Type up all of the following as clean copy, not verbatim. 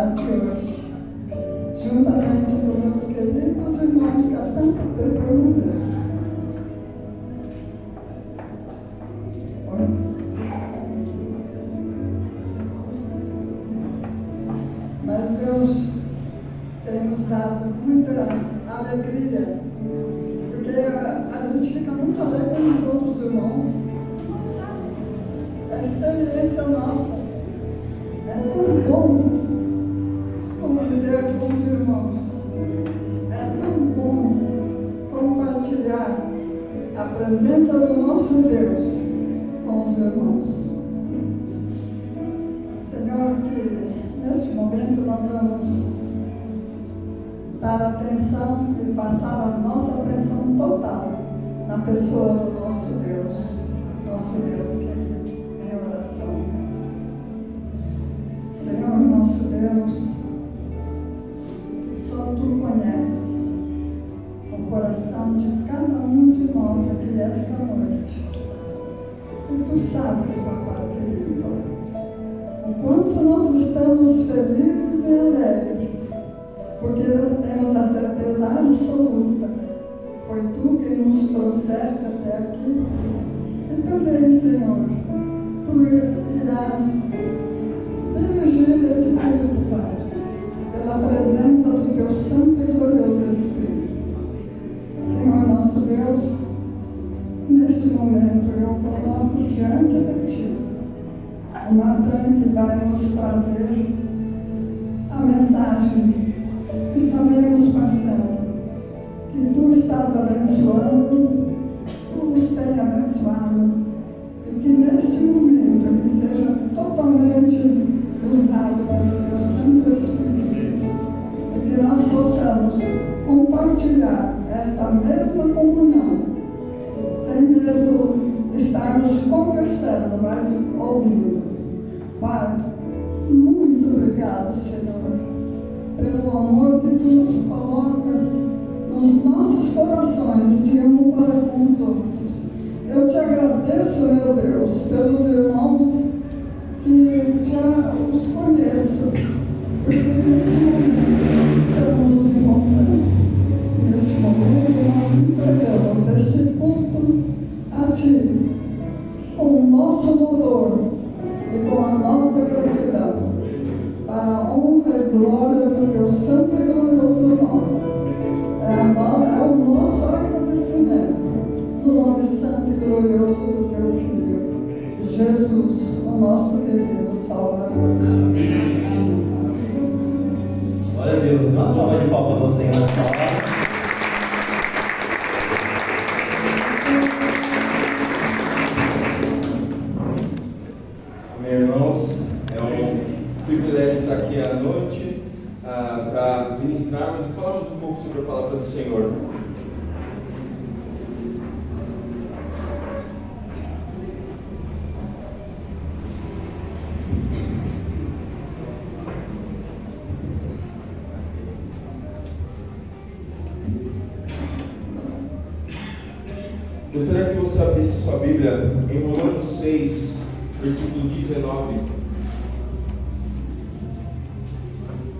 estar aqui hoje, juntamente com meus queridos irmãos que há tanto tempo eu não vejo. Mas Deus tem nos dado muita alegria, porque a gente fica muito alegre com todos os irmãos. É a experiência nossa. É tão bom conviver com os irmãos. É tão bom compartilhar a presença do nosso Deus com os irmãos. Senhor, que neste momento nós vamos dar atenção e passar a nossa atenção total na pessoa do nosso Deus querido, em oração. Senhor, nosso Deus, só Tu conheces o coração de cada um de nós aqui esta noite. E Tu sabes, Papai querido, o quanto nós estamos felizes e alegres, porque temos a certeza absoluta, foi Tu que nos trouxeste até aqui. E também, Senhor, Tu irás dirigir esse culto, Pai, pela presença do Teu Santo e Glorioso Espírito. Senhor, nosso Deus, neste momento eu coloco diante de Ti o Natan que vai nos trazer a mensagem que sabemos, Parceiro, que Tu estás abençoando, Tu nos tem abençoado, e que neste momento ele seja totalmente usado pelo Teu Santo Espírito, e que nós possamos compartilhar esta mesma comunhão, sem mesmo estarmos conversando, mas ouvindo. Pai, muito obrigado, Senhor, pelo amor que Tu nos colocas nos nossos corações de um para com os outros. Eu Te agradeço, meu Deus, pelos irmãos que já os conheço, porque nesse momento estamos nos encontrando. Neste momento nós entregamos este culto a Ti, com o nosso louvor e com a nossa gratidão, para a honra e glória do Teu santo e glorioso nome. É o nosso agradecimento no nome santo e glorioso do Teu Filho, Jesus, o nosso querido Salvador. Glória a Deus. Dá uma salva de palmas ao Senhor nessa hora. Amém, irmãos. É um privilégio estar aqui à noite para ministrarmos e falarmos um pouco sobre a palavra do Senhor. Gostaria que você abrisse sua Bíblia em Romanos 6, versículo 19.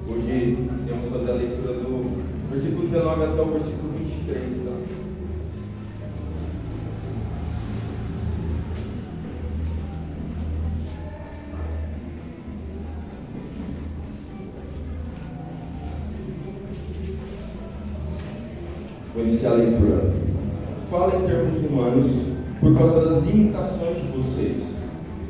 Hoje temos que fazer a leitura do versículo 19 até o versículo 23. Tá? Vou iniciar a leitura. Fala em termos humanos por causa das limitações de vocês.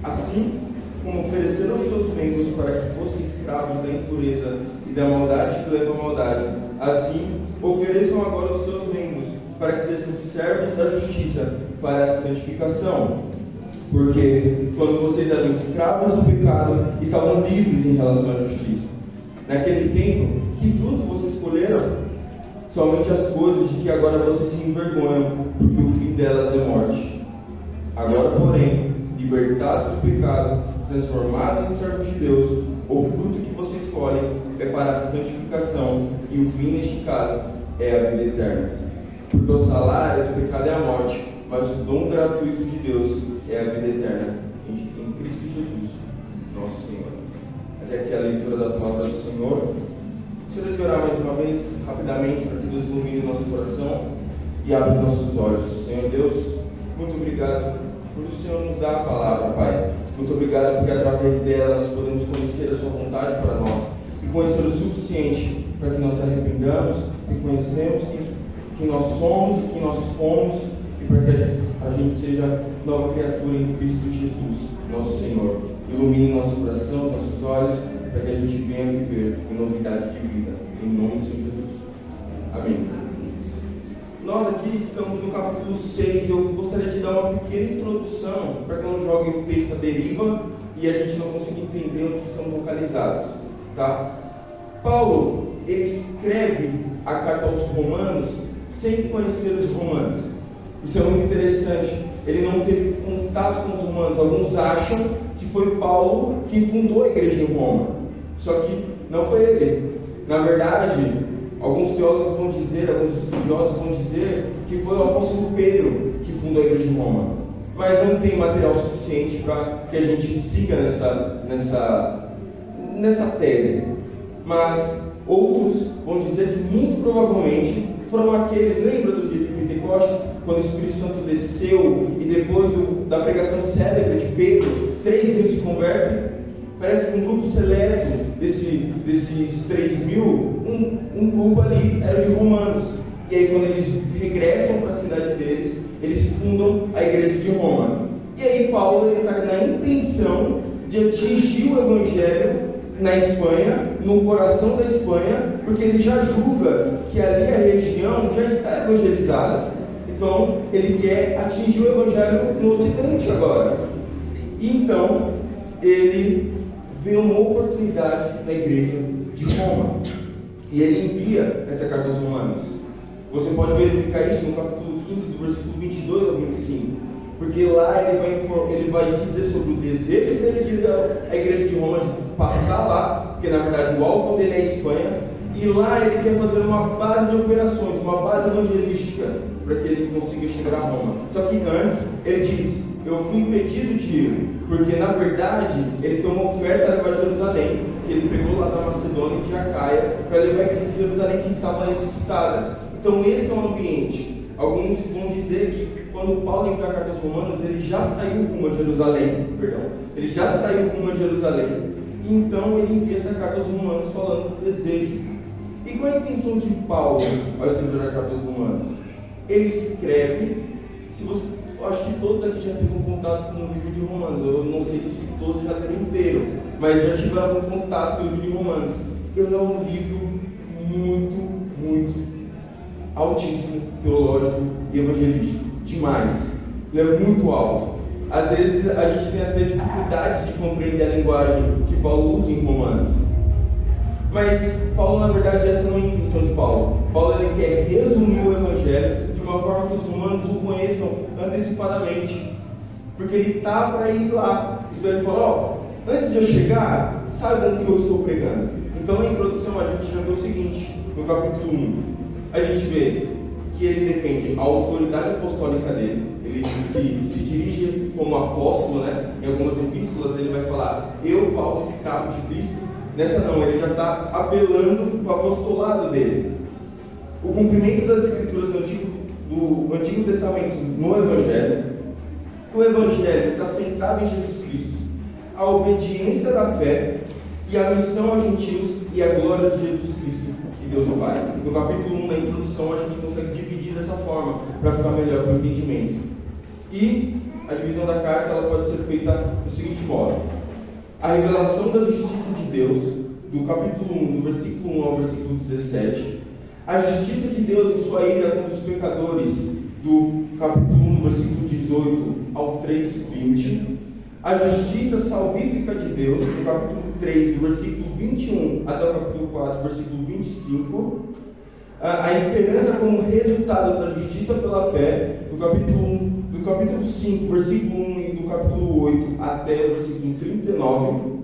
Assim como ofereceram seus membros para que fossem escravos da impureza e da maldade que leva à maldade, assim ofereçam agora os seus membros para que sejam servos da justiça para a santificação. Porque quando vocês eram escravos do pecado, estavam livres em relação à justiça. Naquele tempo, que fruto vocês colheram? Somente as coisas de que agora vocês se envergonham, porque o fim delas é morte. Agora, porém, libertados do pecado, transformados em servos de Deus, o fruto que vocês escolhem é para a santificação, e o fim, neste caso, é a vida eterna. Porque o salário do pecado é a morte, mas o dom gratuito de Deus é a vida eterna, em Cristo Jesus, nosso Senhor. fazer aqui a leitura da palavra do Senhor. Gostaria de orar mais uma vez, rapidamente, para que Deus ilumine o nosso coração e abra os nossos olhos. Senhor Deus, muito obrigado por o Senhor nos dar a palavra, Pai. Muito obrigado porque através dela nós podemos conhecer a sua vontade para nós e conhecer o suficiente para que nós nos arrependamos e conhecemos quem nós somos e quem nós fomos e para que a gente seja nova criatura em Cristo Jesus, nosso Senhor. Ilumine nosso coração, nossos olhos, para que a gente venha viver em novidade de vida. Em nome do Senhor Jesus. Amém. Nós aqui estamos no capítulo 6. Eu gostaria de dar uma pequena introdução para que não jogue o texto à deriva e a gente não consiga entender onde estamos localizados. Tá? Paulo, ele escreve a carta aos Romanos sem conhecer os romanos. Isso é muito interessante. Ele não teve contato com os romanos. Alguns acham que foi Paulo que fundou a igreja em Roma. Só que não foi ele. Na verdade, alguns teólogos vão dizer, alguns estudiosos vão dizer que foi o apóstolo Pedro que fundou a igreja em Roma. Mas não tem material suficiente para que a gente siga nessa tese. Mas outros vão dizer que muito provavelmente foram aqueles, lembra do dia de Pentecostes, quando o Espírito Santo desceu e depois da pregação célebre de Pedro, 3.000 se convertem? Parece que um grupo seleto desses 3.000, um grupo ali era de romanos. E aí quando eles regressam para a cidade deles, eles fundam a igreja de Roma. E aí Paulo está na intenção de atingir o evangelho na Espanha, no coração da Espanha, porque ele já julga que ali a região já está evangelizada. Então ele quer atingir o evangelho no ocidente agora. E então ele vê uma oportunidade na igreja de Roma e ele envia essa carta aos Romanos. Você pode verificar isso no capítulo 15, do versículo 22 ao 25, porque lá ele vai dizer sobre o desejo dele de ir à igreja de Roma, de passar lá, porque na verdade o alvo dele é a Espanha, e lá ele quer fazer uma base de operações, uma base evangelística, para que ele consiga chegar a Roma. Só que antes ele diz: eu fui impedido de ir, porque na verdade ele tem uma oferta a levar a Jerusalém, que ele pegou lá da Macedônia e de Acaia, para levar a igreja de Jerusalém que estava necessitada. Então esse é o ambiente. Alguns vão dizer que quando Paulo envia a carta aos Romanos, ele já saiu rumo a Jerusalém, ele já saiu rumo a Jerusalém, e então ele envia essa carta aos Romanos falando do desejo. E qual é a intenção de Paulo ao escrever a carta aos Romanos? Ele escreve, eu acho que todos aqui já tiveram contato com o livro de Romanos. Eu não sei se todos já tiveram inteiro, mas já tiveram contato com o livro de Romanos. Ele é um livro muito altíssimo, teológico e evangelístico. Demais. Ele é muito alto. Às vezes a gente tem até dificuldade de compreender a linguagem que Paulo usa em Romanos. Mas Paulo, na verdade, essa não é a intenção de Paulo. Paulo ele quer resumir o evangelho de uma forma que os romanos o conheçam antecipadamente, porque ele está para ir lá. Então ele fala: antes de eu chegar, saibam o que eu estou pregando. Então na introdução a gente já vê o seguinte, no capítulo 1, a gente vê que ele defende a autoridade apostólica dele. Ele se dirige como apóstolo, né? Em algumas epístolas ele vai falar: eu, Paulo, escravo de Cristo. Nessa não, ele já está apelando para o apostolado dele. O cumprimento das escrituras do Antigo Testamento no Evangelho, que o Evangelho está centrado em Jesus Cristo, a obediência da fé e a missão aos gentios e a glória de Jesus Cristo e Deus o Pai. No capítulo 1, na introdução, a gente consegue dividir dessa forma, para ficar melhor para o entendimento. E a divisão da carta ela pode ser feita do seguinte modo: a revelação da justiça de Deus, do capítulo 1, do versículo 1 ao versículo 17, a justiça de Deus em sua ira contra os pecadores, do capítulo 1, do versículo 18 ao 3:20, a justiça salvífica de Deus, do capítulo 3, do versículo 21 até o capítulo 4, versículo 25, a esperança como resultado da justiça pela fé, do capítulo 5, versículo 1 e do capítulo 8 até o versículo 39,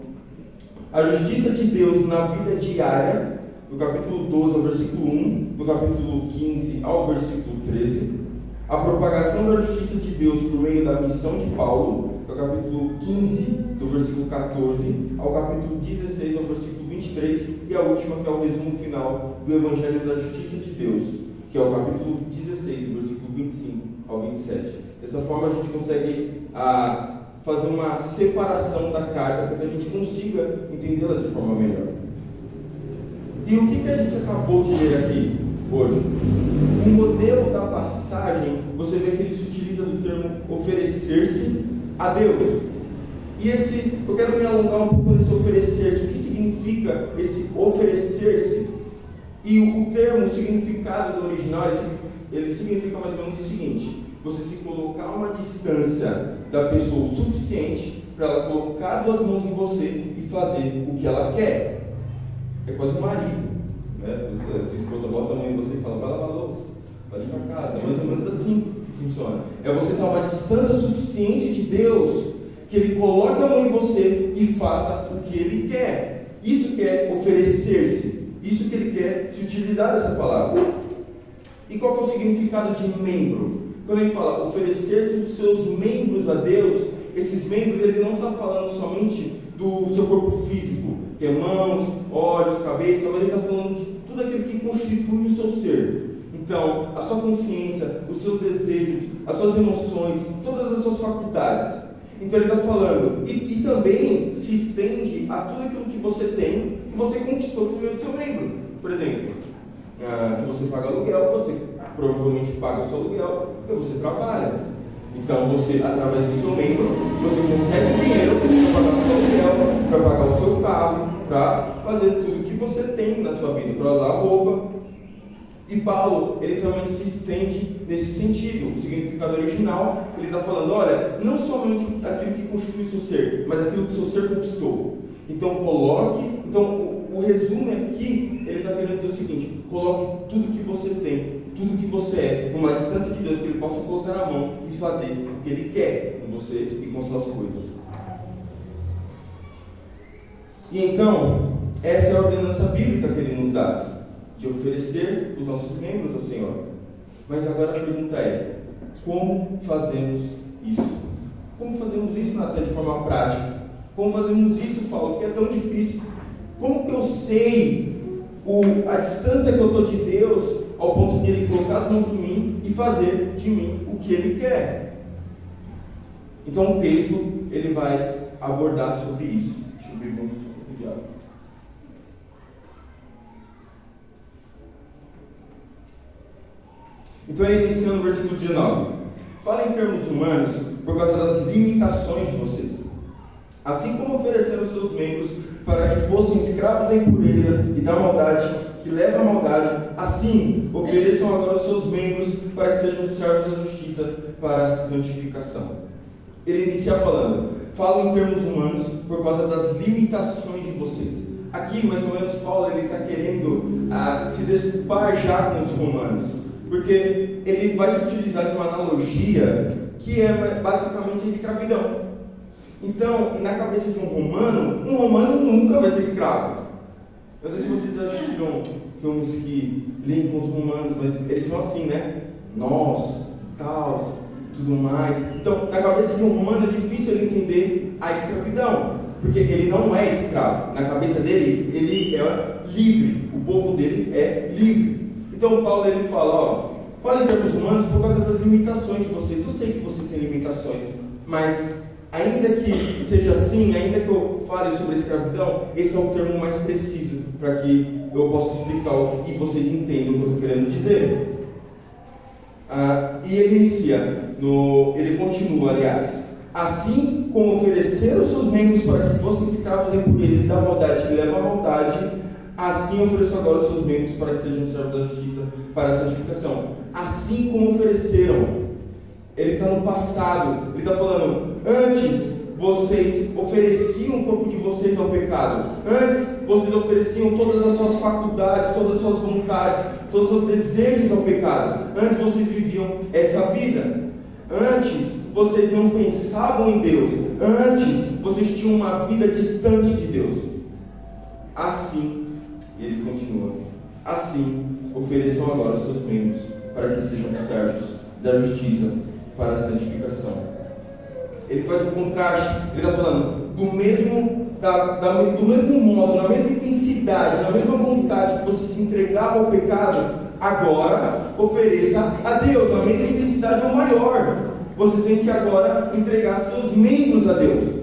a justiça de Deus na vida diária, do capítulo 12 ao versículo 1, do capítulo 15 ao versículo 13, a propagação da justiça de Deus por meio da missão de Paulo, do do capítulo 15, do versículo 14, ao capítulo 16, ao versículo 23, e a última, que é o resumo final do Evangelho da Justiça de Deus, que é o capítulo 16, do versículo 25 ao 27. Dessa forma a gente consegue fazer uma separação da carta para que a gente consiga entendê-la de forma melhor. E o que a gente acabou de ler aqui hoje? O modelo da passagem, você vê que ele se utiliza do termo oferecer-se a Deus. E eu quero me alongar um pouco nesse oferecer-se. O que significa esse oferecer-se? E o termo, o significado do original, ele significa mais ou menos o seguinte: você se colocar a uma distância da pessoa o suficiente para ela colocar as duas mãos em você e fazer o que ela quer. É quase um marido, né? Sua esposa bota a mão em você e fala: vai lavar a louça, vai limpar a casa. É mais ou menos assim que funciona. É você estar a uma distância suficiente de Deus, que Ele coloque a mão em você e faça o que Ele quer. Isso que é oferecer-se. Isso que Ele quer se utilizar dessa palavra. E qual que é o significado de membro? Quando ele fala oferecer-se os seus membros a Deus, esses membros ele não está falando somente do seu corpo físico, que é mãos, olhos, cabeça, mas ele está falando de tudo aquilo que constitui o seu ser. Então, a sua consciência, os seus desejos, as suas emoções, todas as suas faculdades. Então ele está falando, e também se estende a tudo aquilo que você tem, que você conquistou por meio do seu membro. Por exemplo, se você paga aluguel, você provavelmente paga o seu aluguel porque você trabalha. Então você, através do seu membro, você consegue dinheiro para pagar o seu aluguel, para pagar o seu carro, para fazer tudo que você tem na sua vida, para usar a roupa. E Paulo, ele também se estende nesse sentido. O significado original, ele está falando, olha, não somente aquilo que constitui o seu ser, mas aquilo que o seu ser conquistou. Então o resumo aqui, ele está querendo dizer o seguinte: coloque tudo que você tem, tudo que você é, numa distância de Deus, que Ele possa colocar a mão e fazer o que Ele quer com você e com suas coisas. E então, essa é a ordenança bíblica que Ele nos dá, de oferecer os nossos membros ao Senhor. Mas agora a pergunta é: como fazemos isso? Como fazemos isso, Natan, de forma prática? Como fazemos isso, Paulo, que é tão difícil? Como que eu sei a distância que eu estou de Deus, ao ponto de Ele colocar as mãos em mim e fazer de mim o que Ele quer? Então o texto, ele vai abordar sobre isso. Deixa eu ver muito sobre o diálogo. Então ele inicia no versículo 19. Fala em termos humanos por causa das limitações de vocês. Assim como ofereceram seus membros para que fossem escravos da impureza e da maldade, que leva à maldade, assim ofereçam agora os seus membros para que sejam servos da justiça para a santificação. Ele inicia falando, fala em termos humanos por causa das limitações de vocês. Aqui, mais ou menos, Paulo está querendo se desculpar já com os romanos, porque ele vai se utilizar de uma analogia que é basicamente a escravidão. Então, na cabeça de um romano nunca vai ser escravo. Eu não sei se vocês já assistiram filmes que linkam os romanos, mas eles são assim, né? Nós, tal, tudo mais. Então, na cabeça de um romano é difícil ele entender a escravidão, porque ele não é escravo. Na cabeça dele, ele é livre. O povo dele é livre. Então, Paulo ele fala, fala em termos humanos por causa das limitações de vocês. Eu sei que vocês têm limitações, mas ainda que seja assim, ainda que eu fale sobre a escravidão, esse é o termo mais preciso para que eu possa explicar e vocês entendam o que eu estou querendo dizer. E ele inicia, ele continua, aliás, assim como ofereceram os seus membros para que fossem escravos da impureza e da maldade que leva à maldade, assim ofereço agora os seus membros para que sejam servos da justiça para a santificação. Assim como ofereceram. Ele está no passado, ele está falando, antes vocês ofereciam o corpo de vocês ao pecado, antes vocês ofereciam todas as suas faculdades, todas as suas vontades, todos os seus desejos ao pecado, antes vocês viviam essa vida, antes vocês não pensavam em Deus, antes vocês tinham uma vida distante de Deus. Assim, ele continua, assim ofereçam agora os seus membros para que sejam servos da justiça para a santificação. ele faz o contraste. Ele está falando do mesmo modo, na mesma intensidade, na mesma vontade que você se entregava ao pecado, agora ofereça a Deus, na mesma intensidade ou maior. Você tem que agora entregar seus membros a Deus.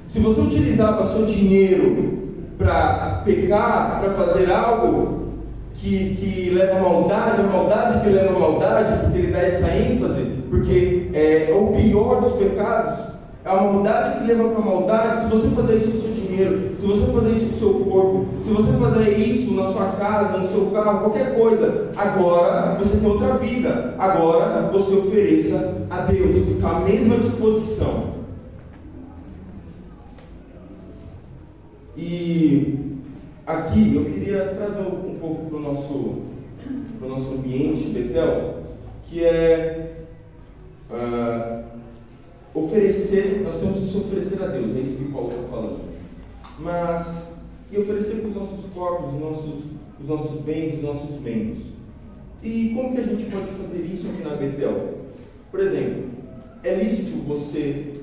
Se você utilizava seu dinheiro para pecar, para fazer algo que leva a maldade que leva a maldade, porque ele dá essa ênfase, porque é o pior dos pecados, é a maldade que leva para a maldade. Se você fazer isso com o seu dinheiro, se você fazer isso com o seu corpo, se você fazer isso na sua casa, no seu carro, qualquer coisa, agora você tem outra vida. Agora você ofereça a Deus com a mesma disposição. E aqui eu queria trazer um pouco para o nosso ambiente, Betel, que é oferecer. Nós temos que se oferecer a Deus, é isso que Paulo está falando. Mas, e oferecer para os nossos corpos, os nossos bens, os nossos membros. E como que a gente pode fazer isso aqui na Betel? Por exemplo, é lícito você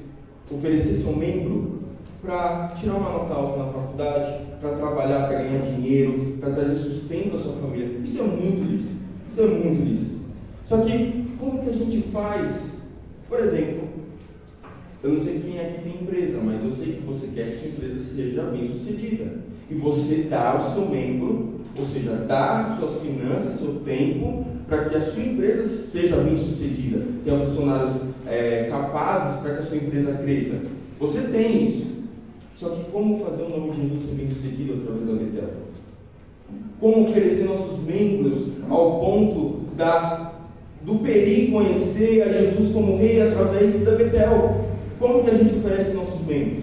oferecer seu membro para tirar uma nota alta na faculdade, para trabalhar, para ganhar dinheiro, para trazer sustento à sua família. Isso é muito lícito. Isso é muito lícito. Só que, como que a gente faz? Por exemplo, eu não sei quem aqui tem empresa, mas eu sei que você quer que sua empresa seja bem sucedida. E você dá o seu membro, ou seja, dá suas finanças, seu tempo, para que a sua empresa seja bem sucedida. Tenha funcionários capazes para que a sua empresa cresça. Você tem isso. Só que como fazer o nome de Jesus ser bem sucedido através da Betel? Como oferecer nossos membros ao ponto do Peri conhecer a Jesus como rei através da Betel? Como que a gente oferece nossos membros?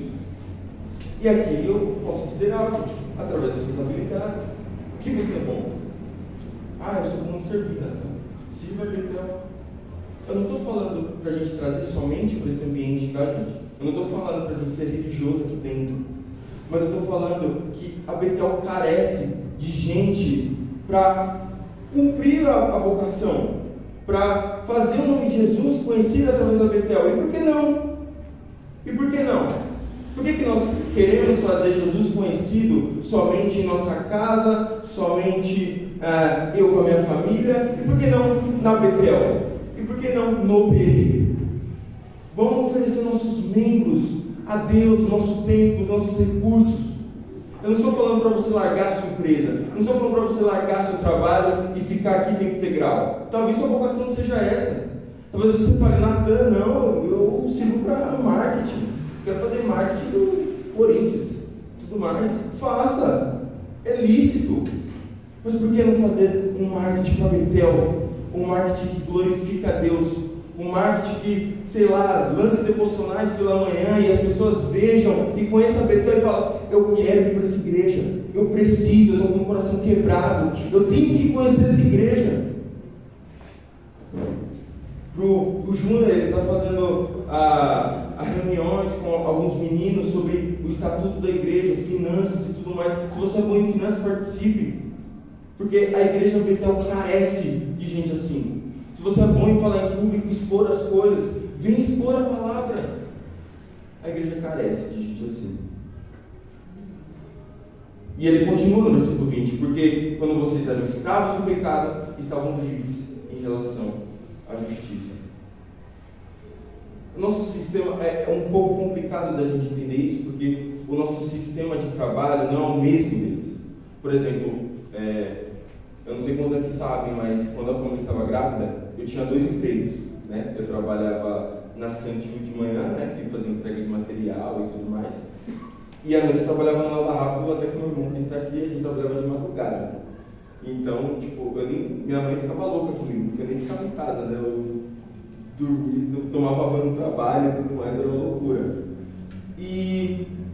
E aqui eu posso dizer algo, através das suas habilidades. O que você é bom? Eu sou bom em servir, Natan. Sirva a Betel. Eu não estou falando para a gente trazer somente para esse ambiente, tá, gente? Eu não estou falando para a gente ser religioso aqui dentro. Mas eu estou falando que a Betel carece de gente para cumprir a vocação, para fazer o nome de Jesus conhecido através da Betel. E por que não? E por que não? Por que nós queremos fazer Jesus conhecido somente em nossa casa, somente eu com a minha família? E por que não na Betel? E por que não no Peri? Vamos oferecer nossos membros a Deus, nosso tempo, nossos recursos. Eu não estou falando para você largar a sua empresa, não estou falando para você largar seu trabalho e ficar aqui tempo integral. Talvez sua vocação não seja essa. Talvez você fale, Natan, não, eu sirvo para marketing, quero fazer marketing do Corinthians, tudo mais. Faça, é lícito. Mas por que não fazer um marketing para Betel? Um marketing que glorifica a Deus, um marketing que, sei lá, lance devocionais pela manhã e as pessoas vejam e conheçam a Betel e falam, eu quero ir para essa igreja, eu preciso, eu estou com o coração quebrado, eu tenho que conhecer essa igreja. O Júnior, ele está fazendo reuniões com alguns meninos sobre o estatuto da igreja, finanças e tudo mais. Se você é bom em finanças, participe, porque a igreja Betel carece de gente assim. Se você é bom em falar em público, expor as coisas, vem expor a palavra. A igreja carece de gente assim. E ele continua no versículo 20, porque quando vocês eram escravos do pecado, estavam livres em relação à justiça. O nosso sistema é um pouco complicado da gente entender isso, porque o nosso sistema de trabalho não é o mesmo deles. Por exemplo, eu não sei quantos aqui sabem, mas quando a Pamela estava grávida, eu tinha 2 empregos, né? Eu trabalhava na Santinho de manhã, né? Que fazia entrega de material e tudo mais. E à noite eu trabalhava no Lava Rápido, até que meu irmão que está aqui, a gente trabalhava de madrugada. Então, tipo, minha mãe ficava louca comigo, porque eu nem ficava em casa, né? Eu dormia, tomava banho no trabalho e tudo mais, era uma loucura.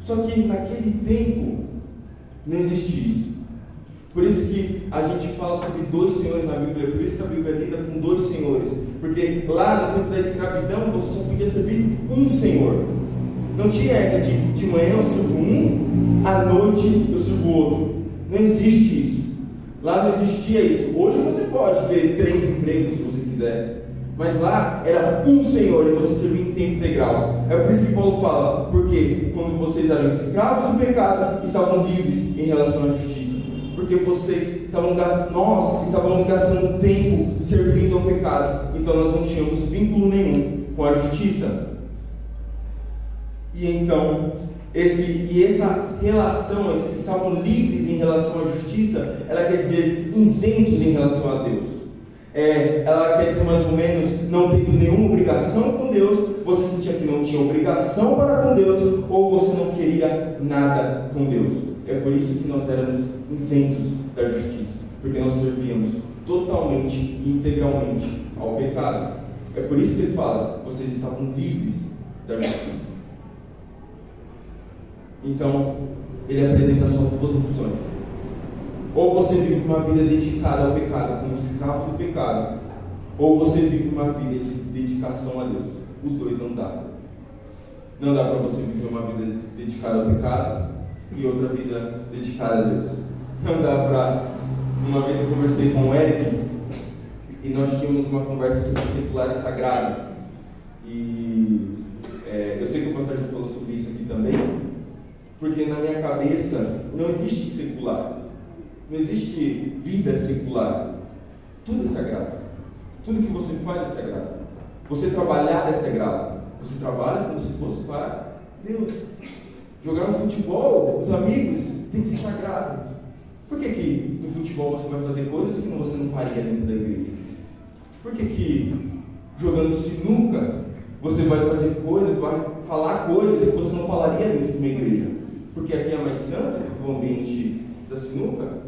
Só que naquele tempo não existia isso. Por isso que a gente fala sobre 2 senhores na Bíblia, por isso que a Bíblia lida com 2 senhores. Porque lá no tempo da escravidão você só podia servir um senhor. Não tinha essa de manhã eu sirvo um, à noite eu sirvo outro. Não existe isso. Lá não existia isso. Hoje você pode ter 3 empregos se você quiser. Mas lá era um Senhor e você servia em tempo integral. É por isso que Paulo fala, porque quando vocês eram escravos do pecado, estavam livres em relação à justiça. Porque nós estávamos gastando tempo servindo ao pecado, então nós não tínhamos vínculo nenhum com a justiça. E então, essa relação, estavam livres em relação à justiça, ela quer dizer isentos em relação a Deus. Ela quer dizer mais ou menos, não tendo nenhuma obrigação com Deus, você sentia que não tinha obrigação para com Deus, ou você não queria nada com Deus. É por isso que nós éramos isentos da justiça, porque nós servíamos totalmente e integralmente ao pecado. É por isso que ele fala, vocês estavam livres da justiça. Então, ele apresenta só duas opções. Ou você vive uma vida dedicada ao pecado, como escravo do pecado, ou você vive uma vida de dedicação a Deus. Os dois não dá. Não dá para você viver uma vida dedicada ao pecado e outra vida dedicada a Deus. Não dá para... Uma vez eu conversei com o Eric e nós tínhamos uma conversa sobre secular e sagrado. E eu sei que o pastor já falou sobre isso aqui também, porque na minha cabeça não existe secular. Não existe vida secular. Tudo é sagrado. Tudo que você faz é sagrado. Você trabalhar é sagrado. Você trabalha como se fosse para Deus. Jogar no futebol, os amigos, tem que ser sagrado. Por que no futebol você vai fazer coisas que você não faria dentro da igreja? Por que jogando sinuca você vai fazer coisas, vai falar coisas que você não falaria dentro de uma igreja? Porque aqui é mais santo do que o ambiente da sinuca?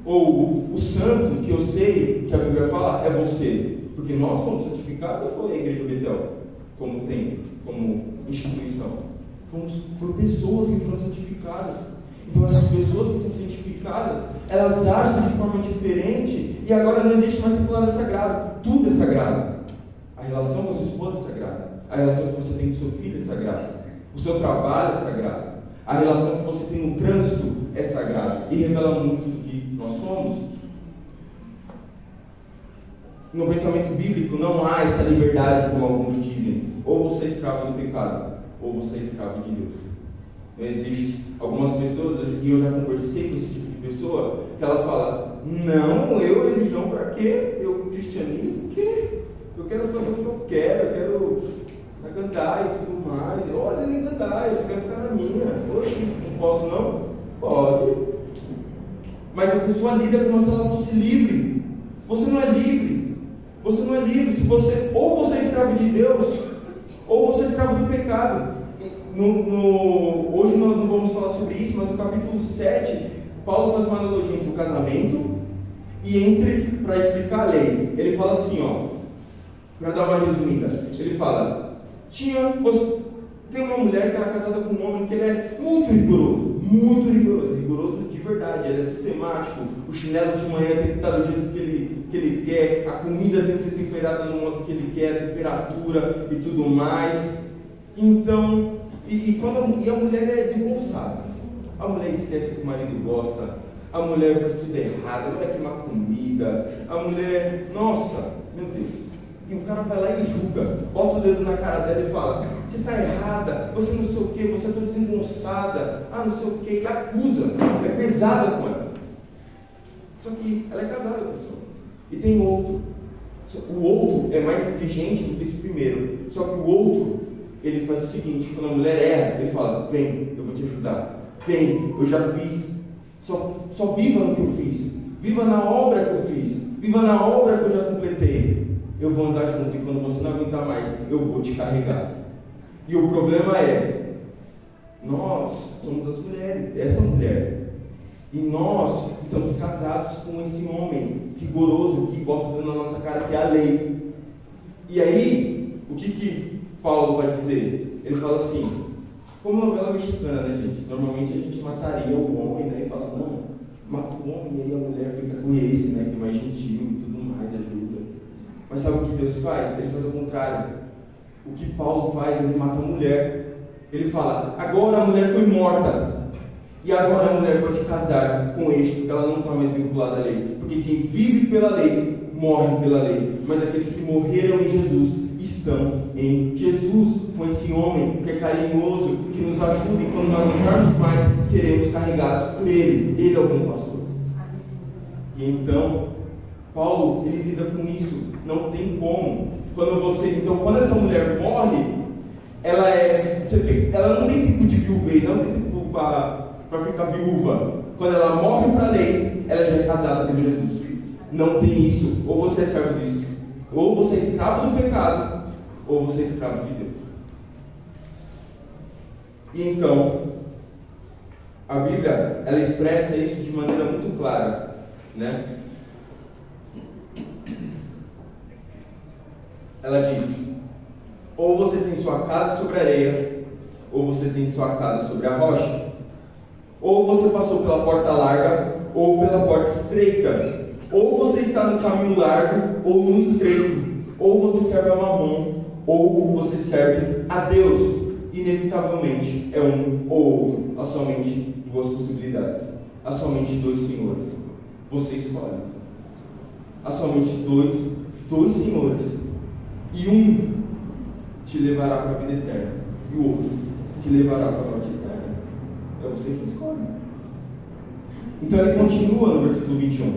Ou o santo que eu sei que a Bíblia fala é você, porque nós fomos santificados, ou foi a igreja Betel, como instituição? Foram pessoas que foram santificadas. Então essas pessoas que são santificadas, elas agem de forma diferente, e agora não existe mais secular e sagrado, tudo é sagrado. A relação com a sua esposa é sagrada, a relação que você tem com o seu filho é sagrada, o seu trabalho é sagrado, a relação que você tem no trânsito é sagrada, e revela muito do que nós somos. No pensamento bíblico não há essa liberdade como alguns dizem, ou você é escravo do pecado, ou você é escravo de Deus. Não existe. Algumas pessoas, e eu já conversei com esse tipo de pessoa, que ela fala, não, religião para quê? Eu cristianismo, o quê? Eu quero fazer o que eu quero cantar e tudo mais. Eu às vezes nem cantar, eu só quero ficar na minha. Oxe, não posso não? Pode. Mas a pessoa lida como se ela fosse livre. Você não é livre. Você não é livre. Ou você é escravo de Deus, ou você é escravo do pecado. Hoje nós não vamos falar sobre isso, mas no capítulo 7, Paulo faz uma analogia entre o casamento e para explicar a lei. Ele fala assim, para dar uma resumida, ele fala, tem uma mulher que ela é casada com um homem que ele é muito rigoroso de verdade, ele é sistemático, o chinelo de manhã tem que estar do jeito que ele quer, a comida tem que ser temperada no modo que ele quer, a temperatura e tudo mais. Então, e a mulher é desengonçada, a mulher esquece que o marido gosta, a mulher faz tudo errado, a mulher queima comida, a mulher, nossa, meu Deus. E o cara vai lá e julga, bota o dedo na cara dela e fala, você está errada, você não sei o que, você é toda desengonçada, não sei o que, e acusa, é pesada com ela. Só que ela é casada com a pessoa. E tem outro. O outro é mais exigente do que esse primeiro. Só que o outro, ele faz o seguinte, quando a mulher erra, ele fala, vem, eu vou te ajudar. Vem, eu já fiz. Só viva no que eu fiz. Viva na obra que eu fiz. Viva na obra que eu já completei. Eu vou andar junto e quando você não aguentar mais, eu vou te carregar. E o problema é, nós somos as mulheres, essa mulher. E nós estamos casados com esse homem rigoroso que bota o dedo na nossa cara, que é a lei. E aí, o que Paulo vai dizer? Ele fala assim, como novela mexicana, né, gente? Normalmente a gente mataria o homem, né? E fala, não, mata o homem, e aí a mulher fica com esse, né? Que é mais gentil e tudo mais, ajuda. Mas sabe o que Deus faz? Ele faz o contrário. O que Paulo faz, ele mata a mulher. Ele fala, agora a mulher foi morta. E agora a mulher pode casar com este, porque ela não está mais vinculada à lei. Porque quem vive pela lei, morre pela lei. Mas aqueles que morreram em Jesus, estão em Jesus, com esse homem que é carinhoso, que nos ajuda, e quando nós aguentarmos mais, seremos carregados por Ele. Ele é o bom pastor. E então, Paulo, ele lida com isso. Não tem como. Quando essa mulher morre, ela não tem tipo de viuvez, ela não tem tipo para ficar viúva. Quando ela morre para a lei, ela já é casada com Jesus. Não tem isso. Ou você é servo disso, ou você é escravo do pecado, ou você é escravo de Deus. E então, a Bíblia, ela expressa isso de maneira muito clara, né? Ela diz: ou você tem sua casa sobre a areia, ou você tem sua casa sobre a rocha. Ou você passou pela porta larga, ou pela porta estreita. Ou você está no caminho largo, ou no estreito. Ou você serve a Mamon, ou você serve a Deus. Inevitavelmente é um ou outro. Há somente duas possibilidades. Há somente dois senhores. Você escolhe. Há somente dois senhores. E um te levará para a vida eterna, e o outro te levará para a morte eterna. É você que escolhe. Então ele continua no versículo 21.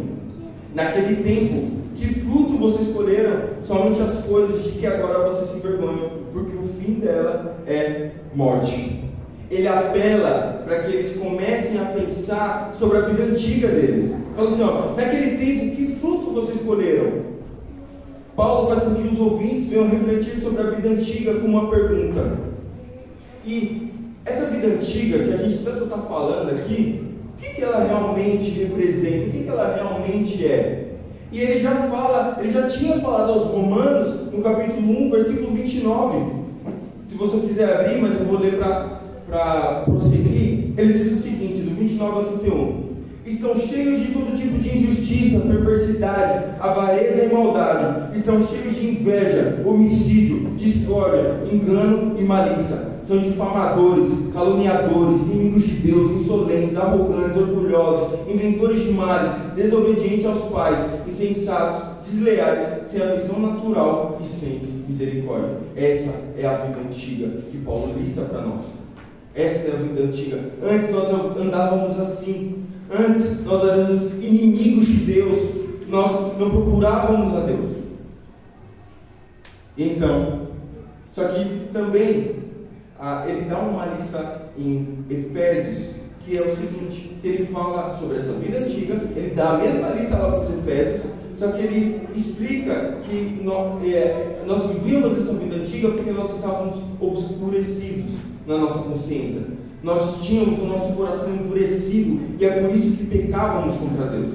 Naquele tempo, que fruto vocês escolheram? Somente as coisas de que agora vocês se envergonham, porque o fim dela é morte. Ele apela para que eles comecem a pensar sobre a vida antiga deles. Fala assim, naquele tempo, que fruto vocês escolheram? Paulo faz com que os ouvintes venham refletir sobre a vida antiga com uma pergunta. E essa vida antiga que a gente tanto está falando aqui, o que ela realmente representa? O que ela realmente é? E ele já tinha falado aos Romanos, no capítulo 1, versículo 29. Se você quiser abrir, mas eu vou ler para prosseguir. Ele diz o seguinte, do 29 ao 31. Estão cheios de todo tipo de injustiça, perversidade, avareza e maldade. Estão cheios de inveja, homicídio, discórdia, engano e malícia. São difamadores, caluniadores, inimigos de Deus, insolentes, arrogantes, orgulhosos, inventores de males, desobedientes aos pais, insensatos, desleais, sem afeição natural e sem misericórdia. Essa é a vida antiga que Paulo lista para nós. Essa é a vida antiga. Antes nós andávamos assim. Antes nós éramos inimigos de Deus. Nós não procurávamos a Deus. Então, só que também ele dá uma lista em Efésios, que é o seguinte, que ele fala sobre essa vida antiga. Ele dá a mesma lista lá para os Efésios, só que ele explica que nós vivíamos essa vida antiga porque nós estávamos obscurecidos na nossa consciência. Nós tínhamos o nosso coração endurecido e é por isso que pecávamos contra Deus.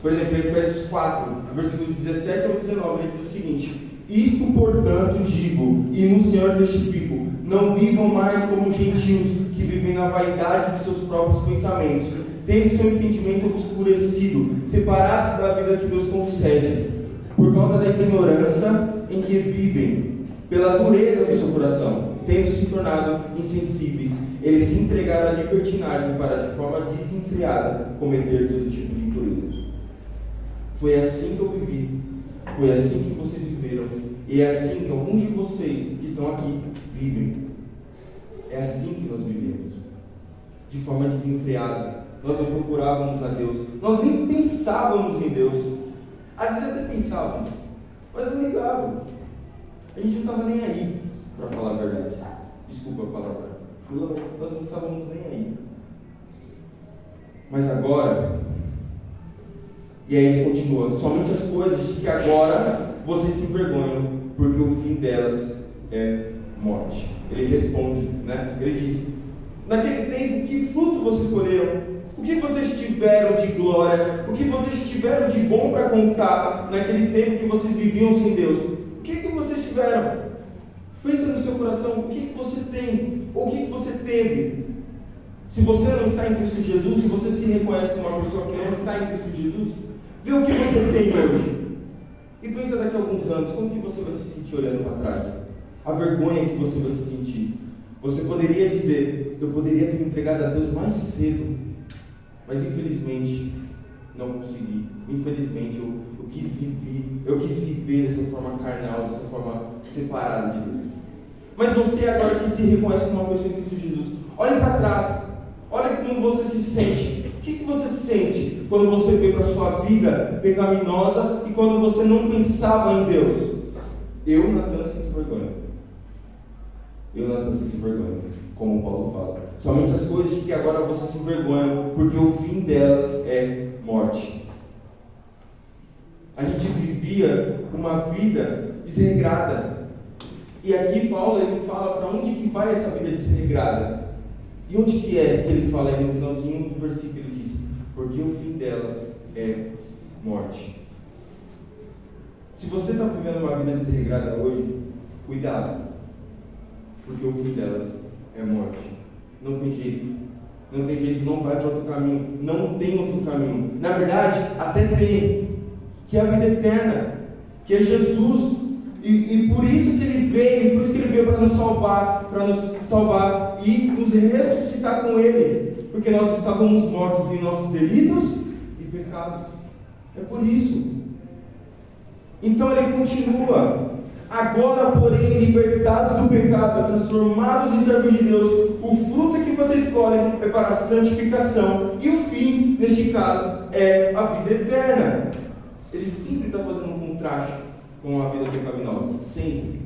Por exemplo, em Efésios 4, versículos 17 ao 19, ele diz o seguinte: isto, portanto, digo, e no Senhor testifico, não vivam mais como gentios que vivem na vaidade de seus próprios pensamentos, tendo seu entendimento obscurecido, separados da vida que Deus concede, por causa da ignorância em que vivem, pela dureza do seu coração, tendo se tornado insensíveis. Eles se entregaram à libertinagem para, de forma desenfreada, cometer todo tipo de impureza. Foi assim que eu vivi, foi assim que vocês viveram, e é assim que alguns de vocês que estão aqui vivem. É assim que nós vivemos, de forma desenfreada. Nós não procurávamos a Deus, nós nem pensávamos em Deus. Às vezes até pensávamos, mas não ligávamos. A gente não estava nem aí, para falar a verdade. Desculpa a palavra chula, mas nós não estávamos nem aí. Mas agora, e aí ele continua, somente as coisas de que agora vocês se envergonham, porque o fim delas é morte. Ele responde, né? Ele diz: naquele tempo, que fruto vocês escolheram? O que vocês tiveram de glória? O que vocês tiveram de bom para contar naquele tempo que vocês viviam sem Deus? O que vocês tiveram? Pensa no seu coração, o que você tem? Ou o que você teve? Se você não está em Cristo Jesus, se você se reconhece como uma pessoa que não está em Cristo Jesus, vê o que você tem hoje. E pensa daqui a alguns anos, como que você vai se sentir olhando para trás? A vergonha que você vai se sentir. Você poderia dizer: eu poderia ter me entregado a Deus mais cedo, mas infelizmente não consegui. Infelizmente eu quis viver dessa forma carnal, dessa forma separada de Deus. Mas você agora que se reconhece como uma pessoa em Cristo Jesus, olhe para trás, olhe como você se sente. O que você sente quando você veio para a sua vida pecaminosa e quando você não pensava em Deus? Eu, Natan, sinto vergonha. Como Paulo fala. Somente as coisas de que agora você se envergonha, porque o fim delas é morte. A gente vivia uma vida desregrada. E aqui Paulo ele fala para onde que vai essa vida desregrada. E onde que é que ele fala aí no finalzinho do versículo? Ele diz, porque o fim delas é morte. Se você está vivendo uma vida desregrada hoje, cuidado, porque o fim delas é morte. Não tem jeito, não vai para outro caminho, não tem outro caminho. Na verdade, até tem, que é a vida eterna, que é Jesus, e por isso que Ele veio, para nos salvar e nos ressuscitar com Ele, porque nós estávamos mortos em nossos delitos e pecados. É por isso. Então Ele continua. Agora, porém, libertados do pecado, transformados em servos de Deus, o fruto que você escolhe é para a santificação, e o fim, neste caso, é a vida eterna. Ele sempre está fazendo um contraste com a vida pecaminosa, sempre.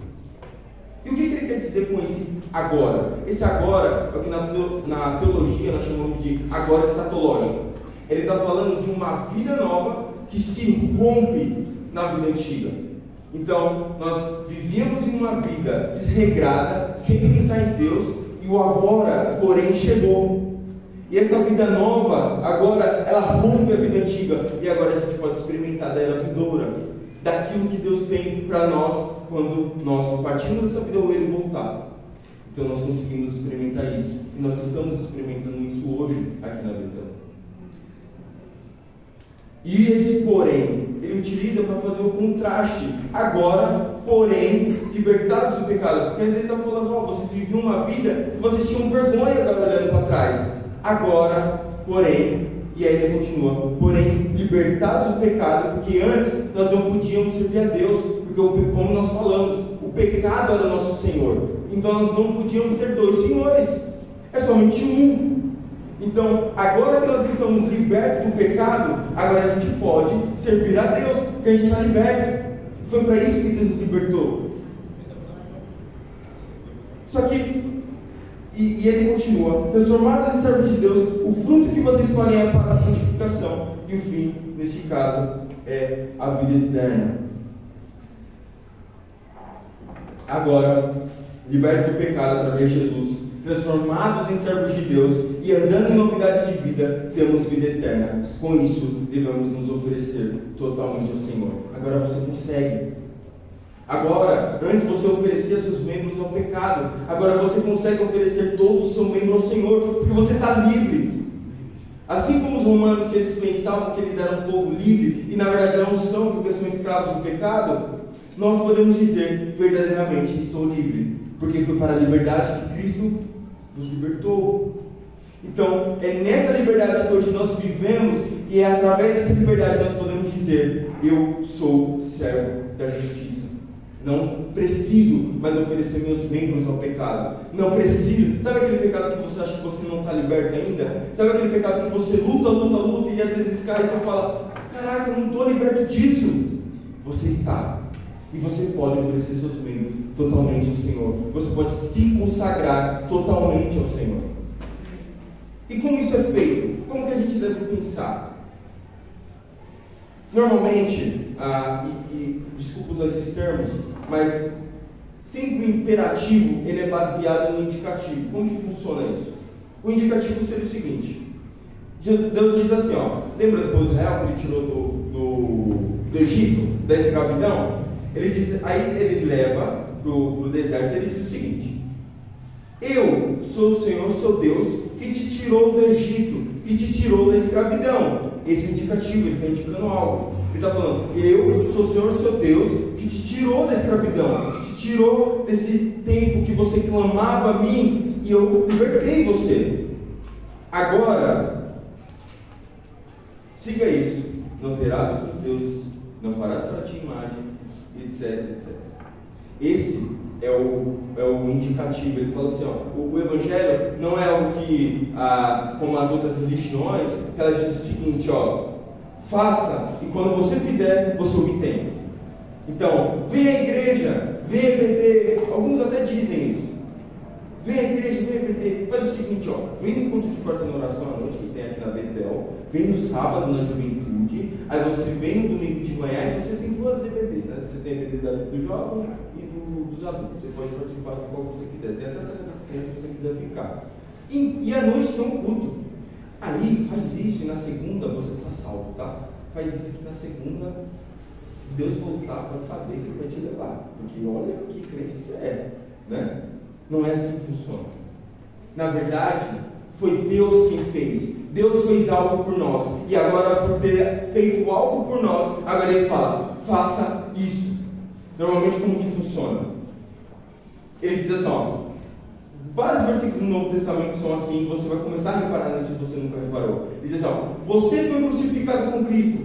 E o que ele quer dizer com esse agora? Esse agora é o que na teologia nós chamamos de agora escatológico. Ele está falando de uma vida nova que se rompe na vida antiga. Então, nós vivíamos em uma vida desregrada, sem pensar em Deus, e o agora, porém, chegou. E essa vida nova, agora, ela rompe a vida antiga, e agora a gente pode experimentar dela vindoura, daquilo que Deus tem para nós, quando nós partimos dessa vida ou Ele voltar. Então, nós conseguimos experimentar isso, e nós estamos experimentando isso hoje, aqui na Betânia. E esse porém, ele utiliza para fazer o contraste. Agora, porém, libertados do pecado. Porque às vezes ele está falando, vocês viviam uma vida e vocês tinham vergonha agora olhando para trás. Agora, porém, e aí ele continua, porém, libertados do pecado, porque antes nós não podíamos servir a Deus, porque como nós falamos, o pecado era nosso Senhor. Então nós não podíamos ter dois senhores, é somente um. Então, agora que nós estamos libertos do pecado, agora a gente pode servir a Deus, porque a gente está liberto. Foi para isso que Deus nos libertou. Só que, e ele continua, transformados em servos de Deus, o fruto que vocês escolhem é para a santificação, e o fim, neste caso, é a vida eterna. Agora, libertos do pecado através de Jesus, transformados em servos de Deus e andando em novidade de vida, temos vida eterna. Com isso, devemos nos oferecer totalmente ao Senhor. Agora você consegue. Agora, antes você oferecia seus membros ao pecado, agora você consegue oferecer todo o seu membro ao Senhor, porque você está livre. Assim como os romanos, que eles pensavam que eles eram um povo livre, e na verdade não são, porque são escravos do pecado, nós podemos dizer, verdadeiramente, estou livre, porque foi para a liberdade que Cristo nos libertou. Então, é nessa liberdade que hoje nós vivemos, e é através dessa liberdade que nós podemos dizer, eu sou servo da justiça. Não preciso mais oferecer meus membros ao pecado. Não preciso. Sabe aquele pecado que você acha que você não está liberto ainda? Sabe aquele pecado que você luta e às vezes cai e você fala, caraca, eu não estou liberto disso. Você está. E você pode oferecer seus membros totalmente ao Senhor. Você pode se consagrar totalmente ao Senhor. E como isso é feito? Como que a gente deve pensar? Normalmente, desculpa usar esses termos, mas sempre o imperativo ele é baseado no indicativo. Como que funciona isso? O indicativo seria o seguinte: Deus diz assim, lembra do povo de Israel que ele tirou do Egito, da escravidão? Ele diz, aí ele leva para o deserto e ele diz o seguinte: eu sou o Senhor, sou Deus, que te tirou do Egito, que te tirou da escravidão. Esse é o indicativo, ele está indicando algo. Ele está falando, eu sou o Senhor, sou Deus, que te tirou da escravidão, que te tirou desse tempo que você clamava a mim, e eu libertei você. Agora, siga isso. Não terás outros deuses, não farás para ti imagem, etc, etc. Esse é o indicativo. Ele fala assim, ó, o Evangelho não é algo que, como as outras religiões, que ela diz o seguinte, ó, faça, e quando você fizer, você obtém. Então, vem à igreja, vem a EBD, alguns até dizem isso. Vem à igreja, vem a EBD, faz o seguinte, ó, vem no encontro de quarta na oração à noite, que tem aqui na Betel, vem no sábado na juventude, aí você vem no domingo de manhã e você tem duas EBDs, né? Você tem a EBD do jovem e dos adultos, você pode participar de qual você quiser, tem até essa criança se você quiser ficar. E à noite tem um culto. Aí faz isso e na segunda você está salvo, tá? Faz isso que na segunda, se Deus voltar, pode saber que Ele vai te levar, porque olha que crente você é, né? Não é assim que funciona. Na verdade, foi Deus quem fez. Deus fez algo por nós. E agora, por ter feito algo por nós, agora Ele fala, faça isso. Normalmente, como que funciona? Ele diz assim, ó, vários versículos do Novo Testamento são assim, você vai começar a reparar nisso se você nunca reparou. Ele diz assim, ó, você foi crucificado com Cristo,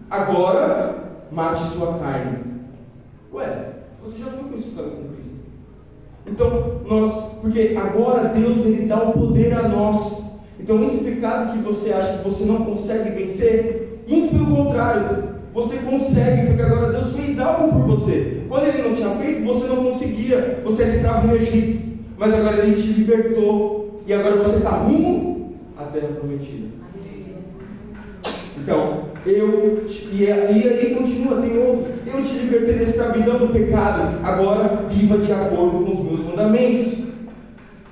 agora mate sua carne. Ué, você já foi crucificado com Cristo. Então, porque agora Deus, Ele dá o poder a nós. Então, esse pecado que você acha que você não consegue vencer, muito pelo contrário, você consegue, porque agora Deus fez algo por você. Quando Ele não tinha feito, você não conseguia, você era escravo no Egito, mas agora Ele te libertou, e agora você está rumo à terra prometida. Então, e aí continua, tem outros. Eu te libertei da escravidão do pecado, agora viva de acordo com os meus mandamentos.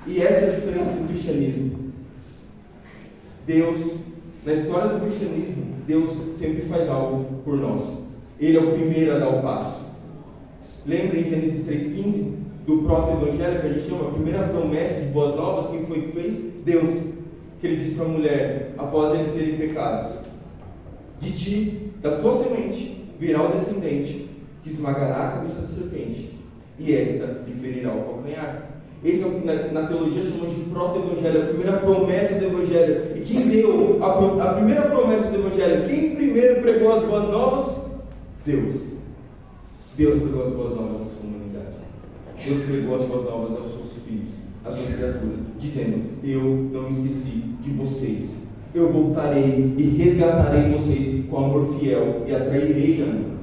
E essa é a diferença do cristianismo. Deus, na história do cristianismo, Deus sempre faz algo por nós. Ele é o primeiro a dar o passo. Lembra em Gênesis 3,15, do proto-evangelho, que a gente chama a primeira promessa de boas novas, quem foi que fez? Deus. Que Ele disse para a mulher, após eles terem pecados, de ti, da tua semente, virá o descendente, que esmagará a cabeça da serpente, e esta lhe ferirá o calcanhar. Esse é o que na teologia chamamos de proto-evangelho, a primeira promessa do evangelho. E quem deu a primeira promessa do evangelho? Quem primeiro pregou as boas novas? Deus. Deus pregou as boas novas à sua humanidade. Deus pregou as boas novas aos seus filhos, às suas criaturas, dizendo, eu não me esqueci de vocês. Eu voltarei e resgatarei vocês com amor fiel e atrairei a mim.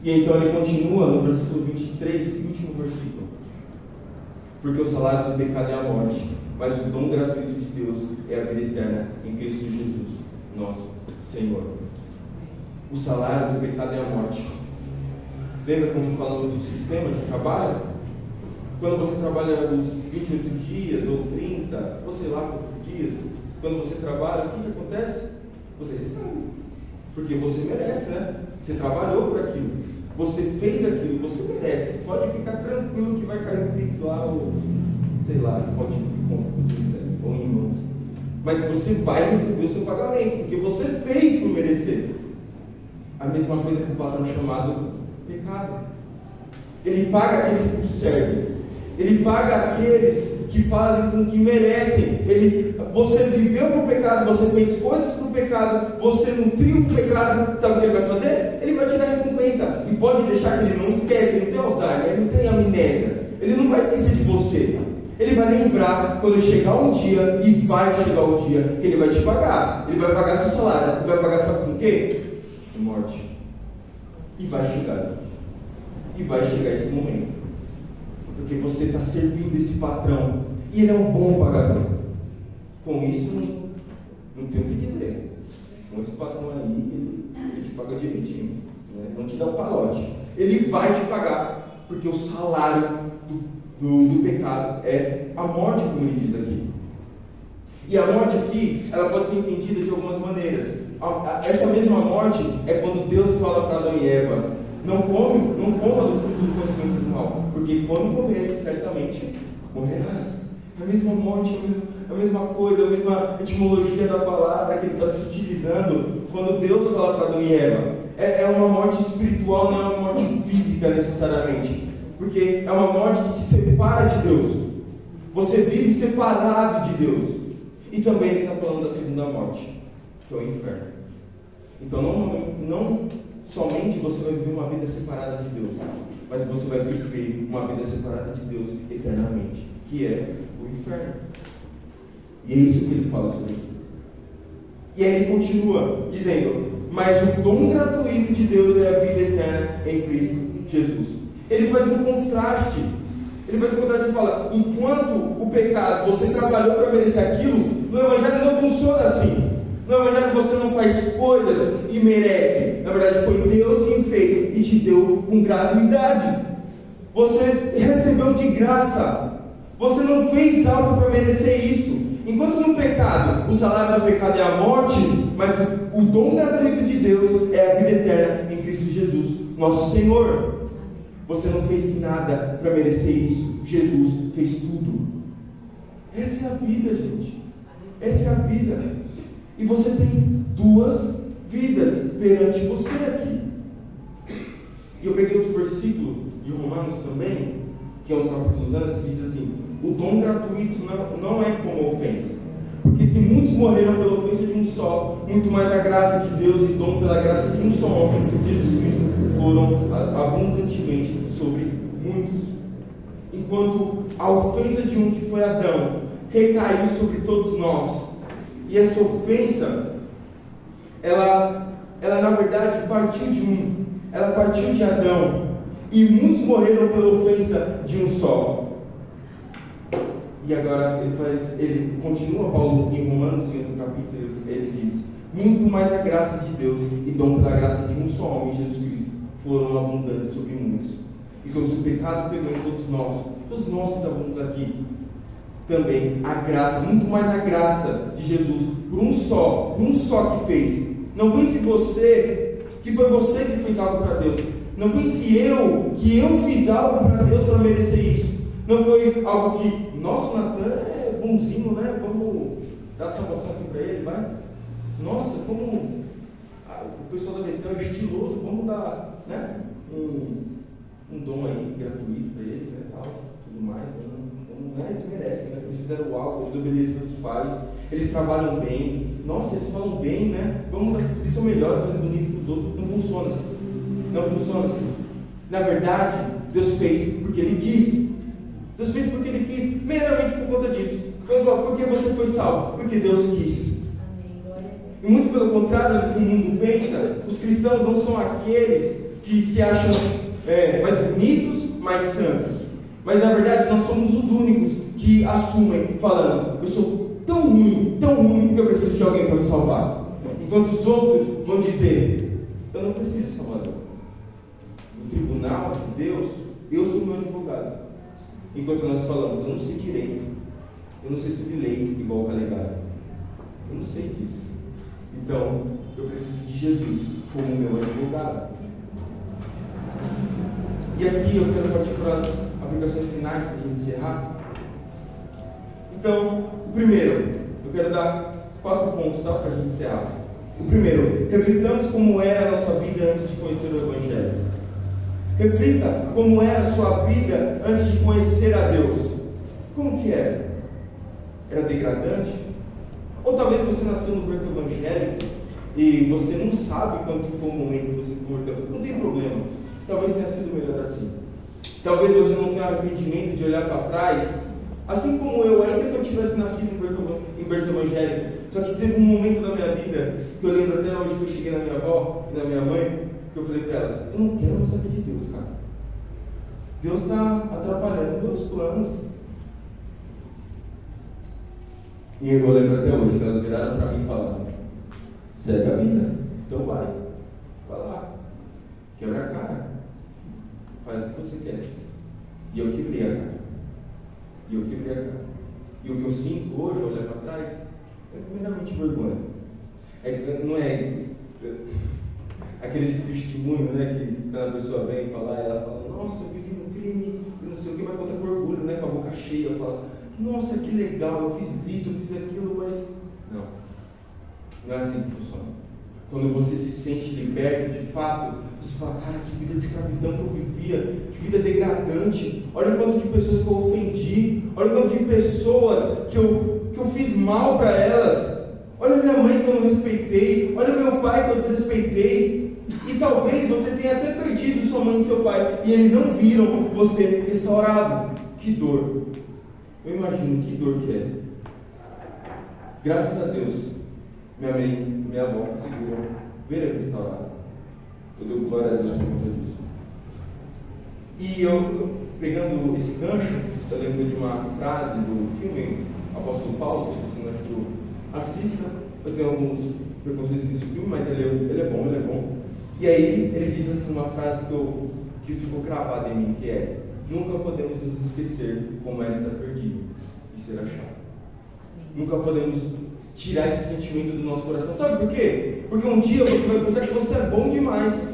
E então ele continua no versículo 23, último versículo. Porque o salário do pecado é a morte, mas o dom gratuito de Deus é a vida eterna em Cristo Jesus, nosso Senhor. O salário do pecado é a morte. Lembra como falamos do sistema de trabalho? Quando você trabalha os 28 dias, ou 30, ou sei lá quantos dias, quando você trabalha, o que acontece? Você recebe. Porque você merece, né? Você trabalhou por aquilo. Você fez aquilo, você merece. Pode ficar tranquilo que vai cair no Pix lá, ou sei lá, pode ir conta que você recebe, ou em mãos. Mas você vai receber o seu pagamento, porque você fez por merecer. A mesma coisa que o patrão chamado pecado. Ele paga aqueles que o servem. Ele paga aqueles que fazem com que merecem. Você viveu para o pecado, você fez coisas para o pecado, você nutriu o pecado. Sabe o que Ele vai fazer? Ele vai te dar recompensa. E pode deixar que Ele não esquece, Ele não tem Alzheimer, Ele não tem amnésia. Ele não vai esquecer de você. Ele vai lembrar quando chegar um dia, e vai chegar o dia, que Ele vai te pagar. Ele vai pagar seu salário. Ele vai pagar, sabe com o quê? Morte. E vai chegar. E vai chegar esse momento. Porque você está servindo esse patrão. E ele é um bom pagador. Com isso, não tem o que dizer. Com esse patrão aí, ele te paga direitinho. Né? Não te dá o calote. Ele vai te pagar. Porque o salário do pecado é a morte, como ele diz aqui. E a morte aqui, ela pode ser entendida de algumas maneiras. Essa mesma morte é quando Deus fala para Adão e Eva: não coma do fruto do conhecimento do mal, porque quando comeres, certamente morrerás. A mesma morte, a mesma coisa, a mesma etimologia da palavra que ele está utilizando quando Deus fala para Adão e Eva. É uma morte espiritual, não é uma morte física necessariamente. Porque é uma morte que te separa de Deus. Você vive separado de Deus. E também ele está falando da segunda morte, que é o inferno. Então não somente você vai viver uma vida separada de Deus, mas você vai viver uma vida separada de Deus eternamente, que é o inferno. E é isso que ele fala sobre isso. E aí ele continua dizendo: mas o dom gratuito de Deus é a vida eterna em Cristo Jesus. Ele faz um contraste. Ele fala: enquanto o pecado você trabalhou para merecer aquilo, no Evangelho não funciona assim. No Evangelho você não faz coisas e merece. Na verdade foi Deus quem fez e te deu com gratuidade. Você recebeu de graça. Você não fez algo para merecer isso. Enquanto no pecado, o salário do pecado é a morte, mas o dom gratuito de Deus é a vida eterna em Cristo Jesus, nosso Senhor. Você não fez nada para merecer isso. Jesus fez tudo. Essa é a vida, gente. Essa é a vida. E você tem duas vidas perante você aqui. E eu peguei outro versículo de Romanos também, que é uns capítulos antes, que diz assim: o dom gratuito não é como ofensa. Porque se muitos morreram pela ofensa de um só, muito mais a graça de Deus e dom pela graça de um só homem, Jesus Cristo, foram abundantemente sobre muitos. Enquanto a ofensa de um, que foi Adão, recaiu sobre todos nós. E essa ofensa, ela na verdade partiu de um. Ela partiu de Adão. E muitos morreram pela ofensa de um só. E agora ele continua, Paulo, em Romanos, em outro capítulo, ele diz: muito mais a graça de Deus e dom pela graça de um só homem, Jesus Cristo, foram abundantes sobre muitos. Então, se o pecado pegou em todos nós que estávamos aqui, também a graça, muito mais a graça de Jesus, por um só que fez. Não pense que foi você que fez algo para Deus. Não pense que eu fiz algo para Deus para merecer isso. Não foi algo que, nossa, Natan é bonzinho, né? Vamos dar salvação aqui para ele, vai. Nossa, como o pessoal da Betel é estiloso, vamos dar, né? Um dom aí gratuito para ele, né? Tal, tudo mais. Eles merecem, né? Eles fizeram algo, eles obedeceram os pais, eles trabalham bem, nossa, eles falam bem, né? Eles são melhores, mais bonitos que os outros. Não funciona assim. Não funciona assim. Na verdade, Deus fez porque Ele quis. Deus fez porque Ele quis, meramente por conta disso. Por que você foi salvo? Porque Deus quis. E muito pelo contrário do que o mundo pensa, os cristãos não são aqueles que se acham mais bonitos, mais santos. Mas na verdade nós somos os únicos que assumem, falando: eu sou tão ruim que eu preciso de alguém para me salvar. Enquanto os outros vão dizer: eu não preciso de salvador. No tribunal de Deus, eu sou o meu advogado. Enquanto nós falamos: eu não sei direito, eu não sei sobre lei igual o Calegari, eu não sei disso. Então eu preciso de Jesus como meu advogado. E aqui eu quero partir para as aplicações finais para a gente encerrar. Então, o primeiro, eu quero dar 4 pontos, tá, para a gente encerrar. O primeiro: reflitamos como era a nossa vida antes de conhecer o Evangelho. Reflita como era a sua vida antes de conhecer a Deus. Como que era? Era degradante? Ou talvez você nasceu no berço evangélico e você não sabe quando foi o momento que você se converteu. Não tem problema. Talvez tenha sido melhor assim. Talvez você não tenha arrependimento de olhar para trás, assim como eu, ainda que eu tivesse nascido em berço evangélico. Só que teve um momento da minha vida, que eu lembro até hoje, que eu cheguei na minha avó e na minha mãe, que eu falei para elas: eu não quero mais saber de Deus, cara. Deus está atrapalhando meus planos. E eu lembro até hoje que elas viraram para mim e falaram: segue a vida, então vai lá, quebra a cara, faz o que você quer. E eu quebrei a cara. E o que eu sinto hoje, olhar para trás, é primeiramente vergonha. Não é aquele testemunho, né, que quando a pessoa vem falar, ela fala: nossa, eu vivi no crime, e não sei o que, vai contar com orgulho, né, com a boca cheia, fala: nossa, que legal, eu fiz isso, eu fiz aquilo, mas não é assim que funciona. quando você se sente liberto de fato, você fala, cara, que vida de escravidão que eu vivia, que vida degradante, olha o quanto de pessoas que eu ofendi, olha o quanto de pessoas que eu fiz mal para elas, olha minha mãe que eu não respeitei, olha meu pai que eu desrespeitei, e talvez você tenha até perdido sua mãe e seu pai, e eles não viram você restaurado. Que dor! Eu imagino que dor que é. Graças a Deus, minha mãe, minha avó conseguiram ver restaurado. Eu dou glória a Deus por conta disso. E eu, pegando esse gancho, eu lembro de uma frase do filme Apóstolo Paulo, se você não assistiu, assista. Eu tenho alguns preconceitos nesse filme, mas ele é bom. E aí ele diz assim uma frase que ficou gravada em mim, que é: nunca podemos nos esquecer como é estar perdido e ser achado. Nunca podemos tirar esse sentimento do nosso coração. Sabe por quê? Porque um dia você vai pensar que você é bom demais.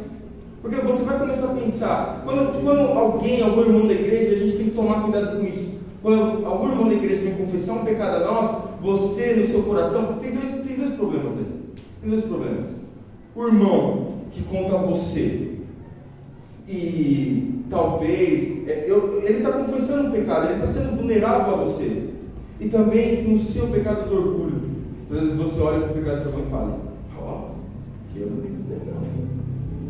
Porque você vai começar a pensar, quando algum irmão da igreja, a gente tem que tomar cuidado com isso. Quando algum irmão da igreja vem confessar um pecado a nós, você no seu coração, tem dois problemas aí. Tem dois problemas. O irmão que conta a você, e talvez, ele está confessando o pecado, ele está sendo vulnerável a você. E também tem o seu pecado do orgulho. Às vezes você olha para o pecado do seu irmão e fala, que eu não tenho que fazer não.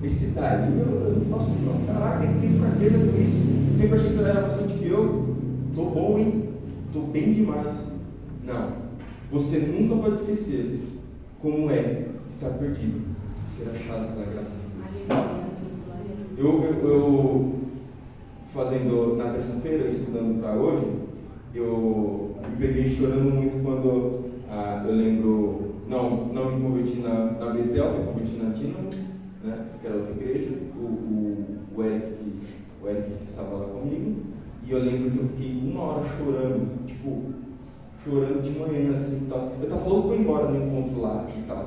Esse daí eu não faço não. Caraca, ele tem fraqueza com isso. Sempre achei que ele era bastante que eu. Estou bom, hein? Estou bem demais. Não. Você nunca pode esquecer como é estar perdido e ser achado pela graça de Deus. Eu fazendo na terça-feira, estudando para hoje, eu me peguei chorando muito quando eu lembro, não me converti na Betel, me converti na Dínamo, né, que era outra igreja, o Eric que estava lá comigo, e eu lembro que eu fiquei uma hora chorando, chorando de manhã, assim, tal. Eu estava louco para ir embora no encontro lá e tal.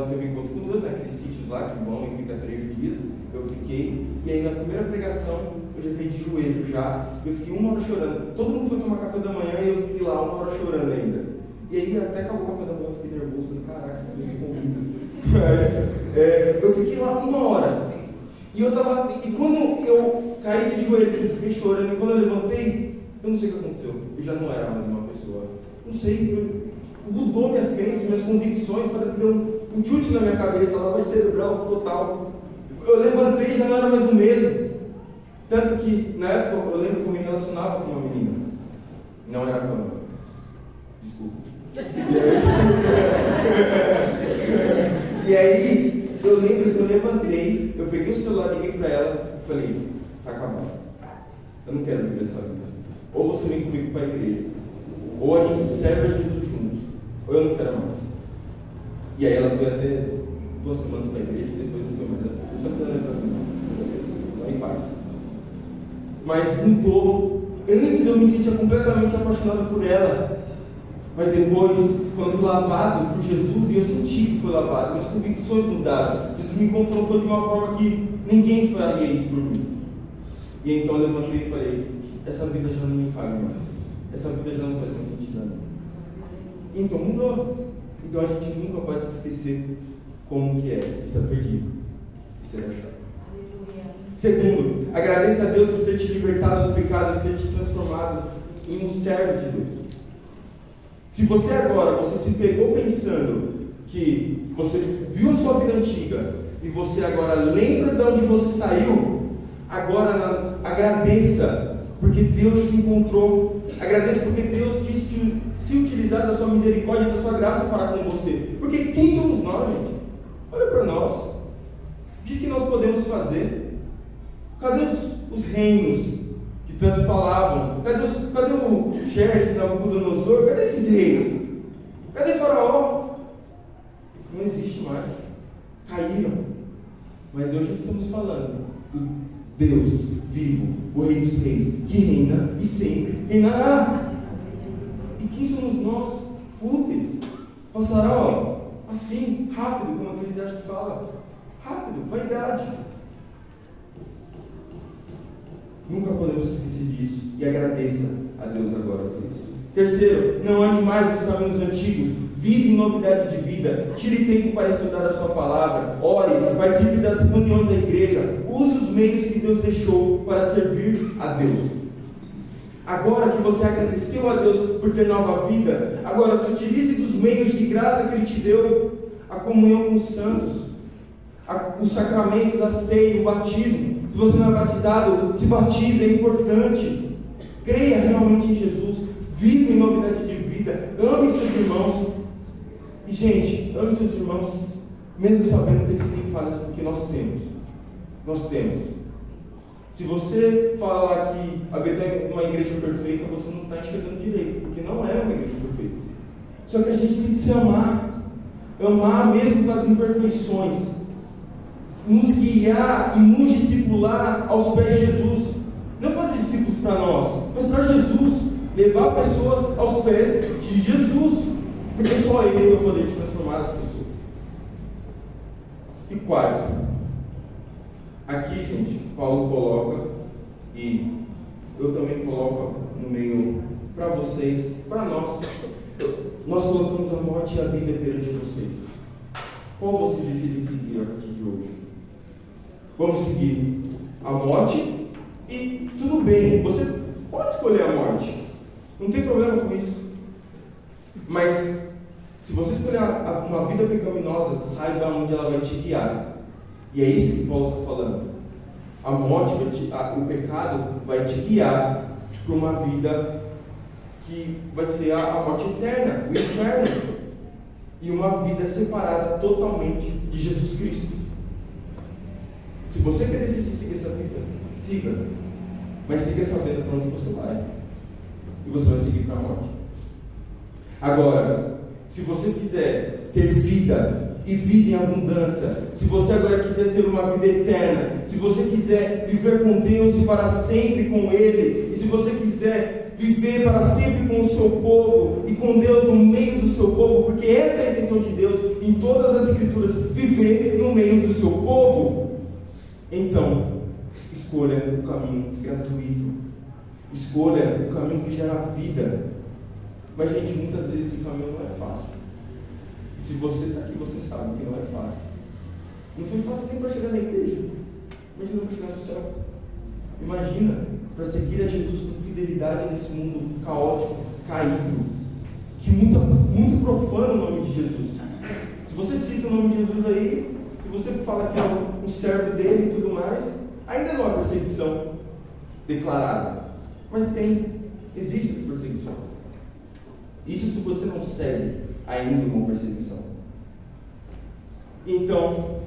Teve um encontro com Deus naqueles sítios lá que vão e fica 3 dias. Eu fiquei, e aí na primeira pregação eu já fiquei de joelho já. Eu fiquei uma hora chorando. Todo mundo foi tomar café da manhã e eu fiquei lá uma hora chorando ainda. E aí até acabou o café da manhã eu fiquei nervoso, falei, caraca, ninguém me convida. Mas eu fiquei lá uma hora. E quando eu caí de joelhos, eu fiquei chorando, e quando eu levantei, eu não sei o que aconteceu. Eu já não era mais uma pessoa. Não sei, mudou minhas crenças, minhas convicções, parece que deu um chute na minha cabeça, lavagem cerebral total. Eu levantei e já não era mais o mesmo. Tanto que, na época, eu lembro que eu me relacionava com uma menina. Não era com ela. Desculpa. E aí, eu lembro que eu levantei, eu peguei o celular, liguei para ela e falei, tá acabado. Eu não quero viver essa vida. Ou você vem comigo para a igreja, ou a gente serve a Jesus juntos, ou eu não quero mais. E aí ela foi até 2 semanas para a igreja, depois não foi mais. Eu só quero lembrar lá em paz. Mas mudou. Antes eu me sentia completamente apaixonado por ela. Mas depois, quando fui lavado por Jesus, e eu senti que fui lavado, minhas convicções mudaram. Jesus me confrontou de uma forma que ninguém faria isso por mim. E então eu levantei e falei, essa vida já não me cabe mais. Essa vida já não faz mais sentido a mim. Então mudou. Então a gente nunca pode se esquecer como que é estar perdido e ser achado. Segundo, agradeça a Deus por ter te libertado do pecado e ter te transformado em um servo de Deus. Se você agora, você se pegou pensando que você viu a sua vida antiga e você agora lembra de onde você saiu, agora agradeça, porque Deus te encontrou. Agradeça porque Deus quis se utilizar da sua misericórdia e da sua graça para com você. Porque quem somos nós, gente? Olha para nós. O que nós podemos fazer? Cadê os reinos que tanto falavam? Cadê o Xerxes, Nabucodonosor? Cadê esses reis? Cadê Faraó? Não existe mais. Caíram. Mas hoje estamos falando do Deus vivo, o Rei dos Reis, que reina e sempre reinará. E quem somos nós? Fúteis. Passará, assim, rápido, como aqueles artes falam. Rápido, vaidade. Nunca podemos esquecer disso e agradeça a Deus agora por isso. Terceiro, não ande mais nos caminhos antigos, vive em novidade de vida. vida, tire tempo para estudar a sua palavra, ore, participe das reuniões da igreja, use os meios que Deus deixou para servir a Deus. Agora que você agradeceu a Deus por ter nova vida, agora se utilize dos meios de graça que Ele te deu, a comunhão com os santos, os sacramentos, a ceia, o batismo. Se você não é batizado, se batize, é importante. Creia realmente em Jesus, viva em novidade de vida, ame seus irmãos. E gente, ame seus irmãos, mesmo sabendo que eles têm falhas, porque nós temos. Nós temos. Se você fala lá que a Betânia é uma igreja perfeita, você não está enxergando direito, porque não é uma igreja perfeita. Só que a gente tem que se amar. Amar mesmo com as imperfeições. Nos guiar e nos discipular aos pés de Jesus. Não fazer discípulos para nós, mas para Jesus. Levar pessoas aos pés de Jesus. Porque só Ele tem o poder de transformar as pessoas. E quarto, aqui, gente, Paulo coloca, e eu também coloco no meio para vocês, para nós. Nós colocamos a morte e a vida perante vocês. Qual vocês decidem seguir a partir de hoje? Vamos seguir a morte e tudo bem, você pode escolher a morte, não tem problema com isso. Mas se você escolher uma vida pecaminosa, saiba onde ela vai te guiar. E é isso que Paulo está falando. A morte, o pecado vai te guiar para uma vida que vai ser a morte eterna, o inferno. E uma vida separada totalmente de Jesus Cristo. Se você quer decidir seguir essa vida, siga. Mas siga sabendo para onde você vai. E você vai seguir para a morte. Agora, se você quiser ter vida e vida em abundância, se você agora quiser ter uma vida eterna, se você quiser viver com Deus e para sempre com Ele, e se você quiser viver para sempre com o seu povo e com Deus no meio do seu povo, porque essa é a intenção de Deus em todas as Escrituras, viver no meio do seu povo, então escolha o caminho gratuito, escolha o caminho que gera vida. Mas, gente, muitas vezes esse caminho não é fácil. E se você está aqui, você sabe que não é fácil. Não foi fácil nem para chegar na igreja. Imagina para chegar no céu. Imagina para seguir a Jesus com fidelidade nesse mundo caótico, caído, que muito profana o nome de Jesus. Se você cita o nome de Jesus aí, se você fala que é um servo dele e tudo mais, ainda não há perseguição declarada. Mas existe perseguição. Isso se você não segue ainda uma perseguição. Então,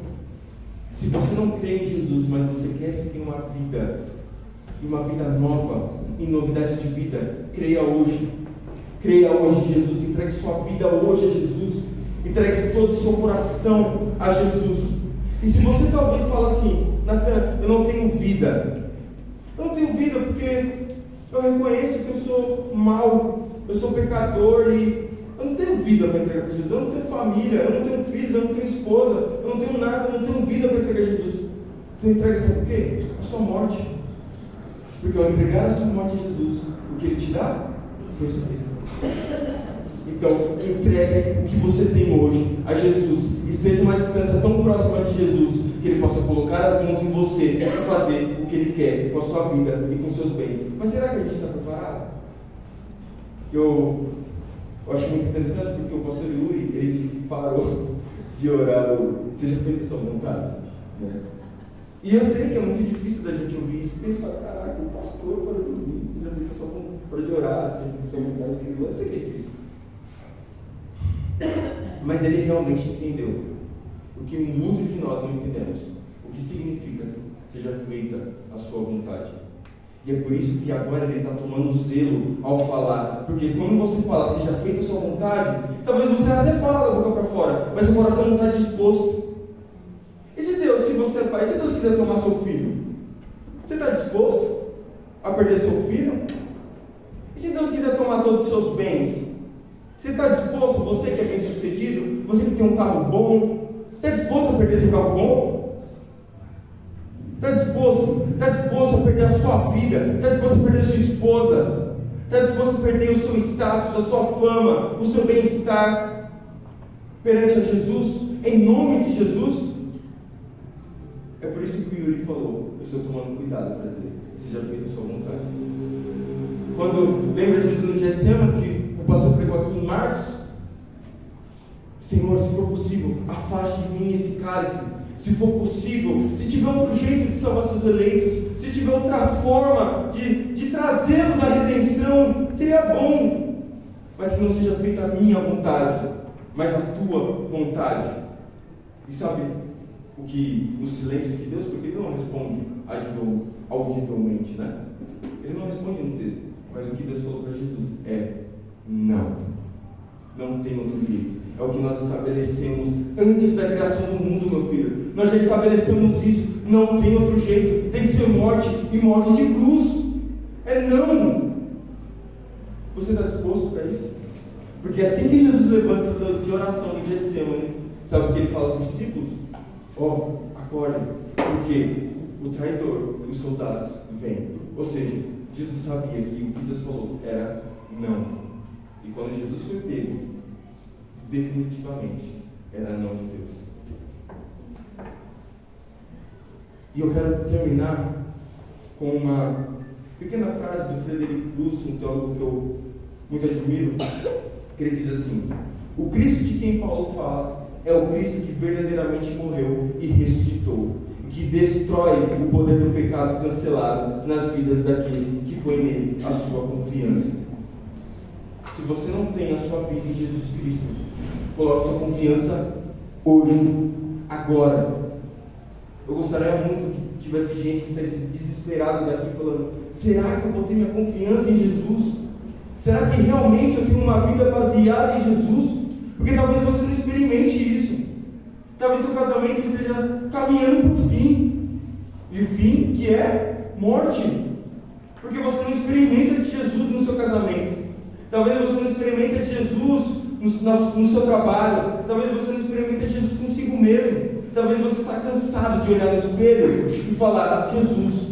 se você não crê em Jesus, mas você quer seguir uma vida nova, em novidade de vida, creia hoje. Creia hoje em Jesus, entregue sua vida hoje a Jesus, entregue todo o seu coração a Jesus. E se você talvez fala assim, Natan, eu não tenho vida. Eu não tenho vida porque eu reconheço que eu sou mau, eu sou pecador e eu não tenho vida para entregar para Jesus. Eu não tenho família, eu não tenho filhos, eu não tenho esposa, eu não tenho nada, eu não tenho vida para entregar a Jesus. Então entrega, sabe o quê? A sua morte. Porque ao entregar a sua morte a Jesus, o que Ele te dá? Ressurreição. Então, entregue o que você tem hoje a Jesus. Esteja uma distância tão próxima de Jesus que Ele possa colocar as mãos em você e fazer o que Ele quer com a sua vida e com seus bens. Mas será que a gente está preparado? Eu acho muito interessante porque o pastor Yuri, ele disse que parou de orar o seja feita a sua vontade, né? E eu sei que é muito difícil da gente ouvir isso, porque a gente fala, caraca, o pastor parou de ouvir, seja feita a sua vontade, parou de orar, seja feita a sua vontade, eu sei que é difícil. Mas ele realmente entendeu o que muitos de nós não entendemos, o que significa seja feita a sua vontade. E é por isso que agora ele está tomando zelo ao falar. Porque quando você fala, seja feita a sua vontade, talvez você até fala da boca para fora, mas o coração não está disposto. E se Deus, se você é pai, se Deus quiser tomar seu filho, você está disposto a perder seu filho? E se Deus quiser tomar todos os seus bens, você está disposto, você que é bem sucedido, você que tem um carro bom, está disposto a perder seu carro bom? Está disposto a perder a sua vida? Está disposto a perder a sua esposa? Está disposto a perder o seu status, a sua fama, o seu bem-estar? perante a Jesus, em nome de Jesus. É por isso que o Yuri falou: eu estou tomando cuidado para dizer, seja feita a sua vontade. Quando lembra Jesus no Getsemane, que o pastor pregou aqui em Marcos: Senhor, se for possível, afaste de mim esse cálice. Se for possível, se tiver outro jeito de salvar seus eleitos, se tiver outra forma de trazê-los à redenção, seria bom. Mas que não seja feita a minha vontade, mas a tua vontade. E sabe o que, no silêncio de Deus, porque Ele não responde audivelmente, né? Ele não responde no texto, mas o que Deus falou para Jesus é: não tem outro jeito. É o que nós estabelecemos antes da criação do mundo, meu filho. Nós já estabelecemos isso. Não tem outro jeito. Tem que ser morte, e morte de cruz. É não. Você está disposto para isso? Porque assim que Jesus levanta de oração em Getsemane, sabe o que ele fala para os discípulos? Acorde, porque o traidor e os soldados vêm. Ou seja, Jesus sabia que o que Deus falou era não. E quando Jesus foi pego, definitivamente era não de Deus. E eu quero terminar com uma pequena frase do Frederic Lúcio, um teólogo que eu muito admiro, que ele diz assim: o Cristo de quem Paulo fala é o Cristo que verdadeiramente morreu e ressuscitou, que destrói o poder do pecado cancelado nas vidas daquele que põe nele a sua confiança. Se você não tem a sua vida em Jesus Cristo, coloque sua confiança hoje, agora. Eu gostaria muito que tivesse gente que saísse desesperado daqui falando: será que eu botei minha confiança em Jesus? Será que realmente eu tenho uma vida baseada em Jesus? Porque talvez você não experimente isso. Talvez seu casamento esteja caminhando para o fim. E o fim que é morte. Porque você não experimenta de Jesus no seu casamento. Talvez você não experimente de Jesus no seu trabalho. Talvez você não experimente Jesus consigo mesmo. Talvez você está cansado de olhar no espelho e falar: Jesus,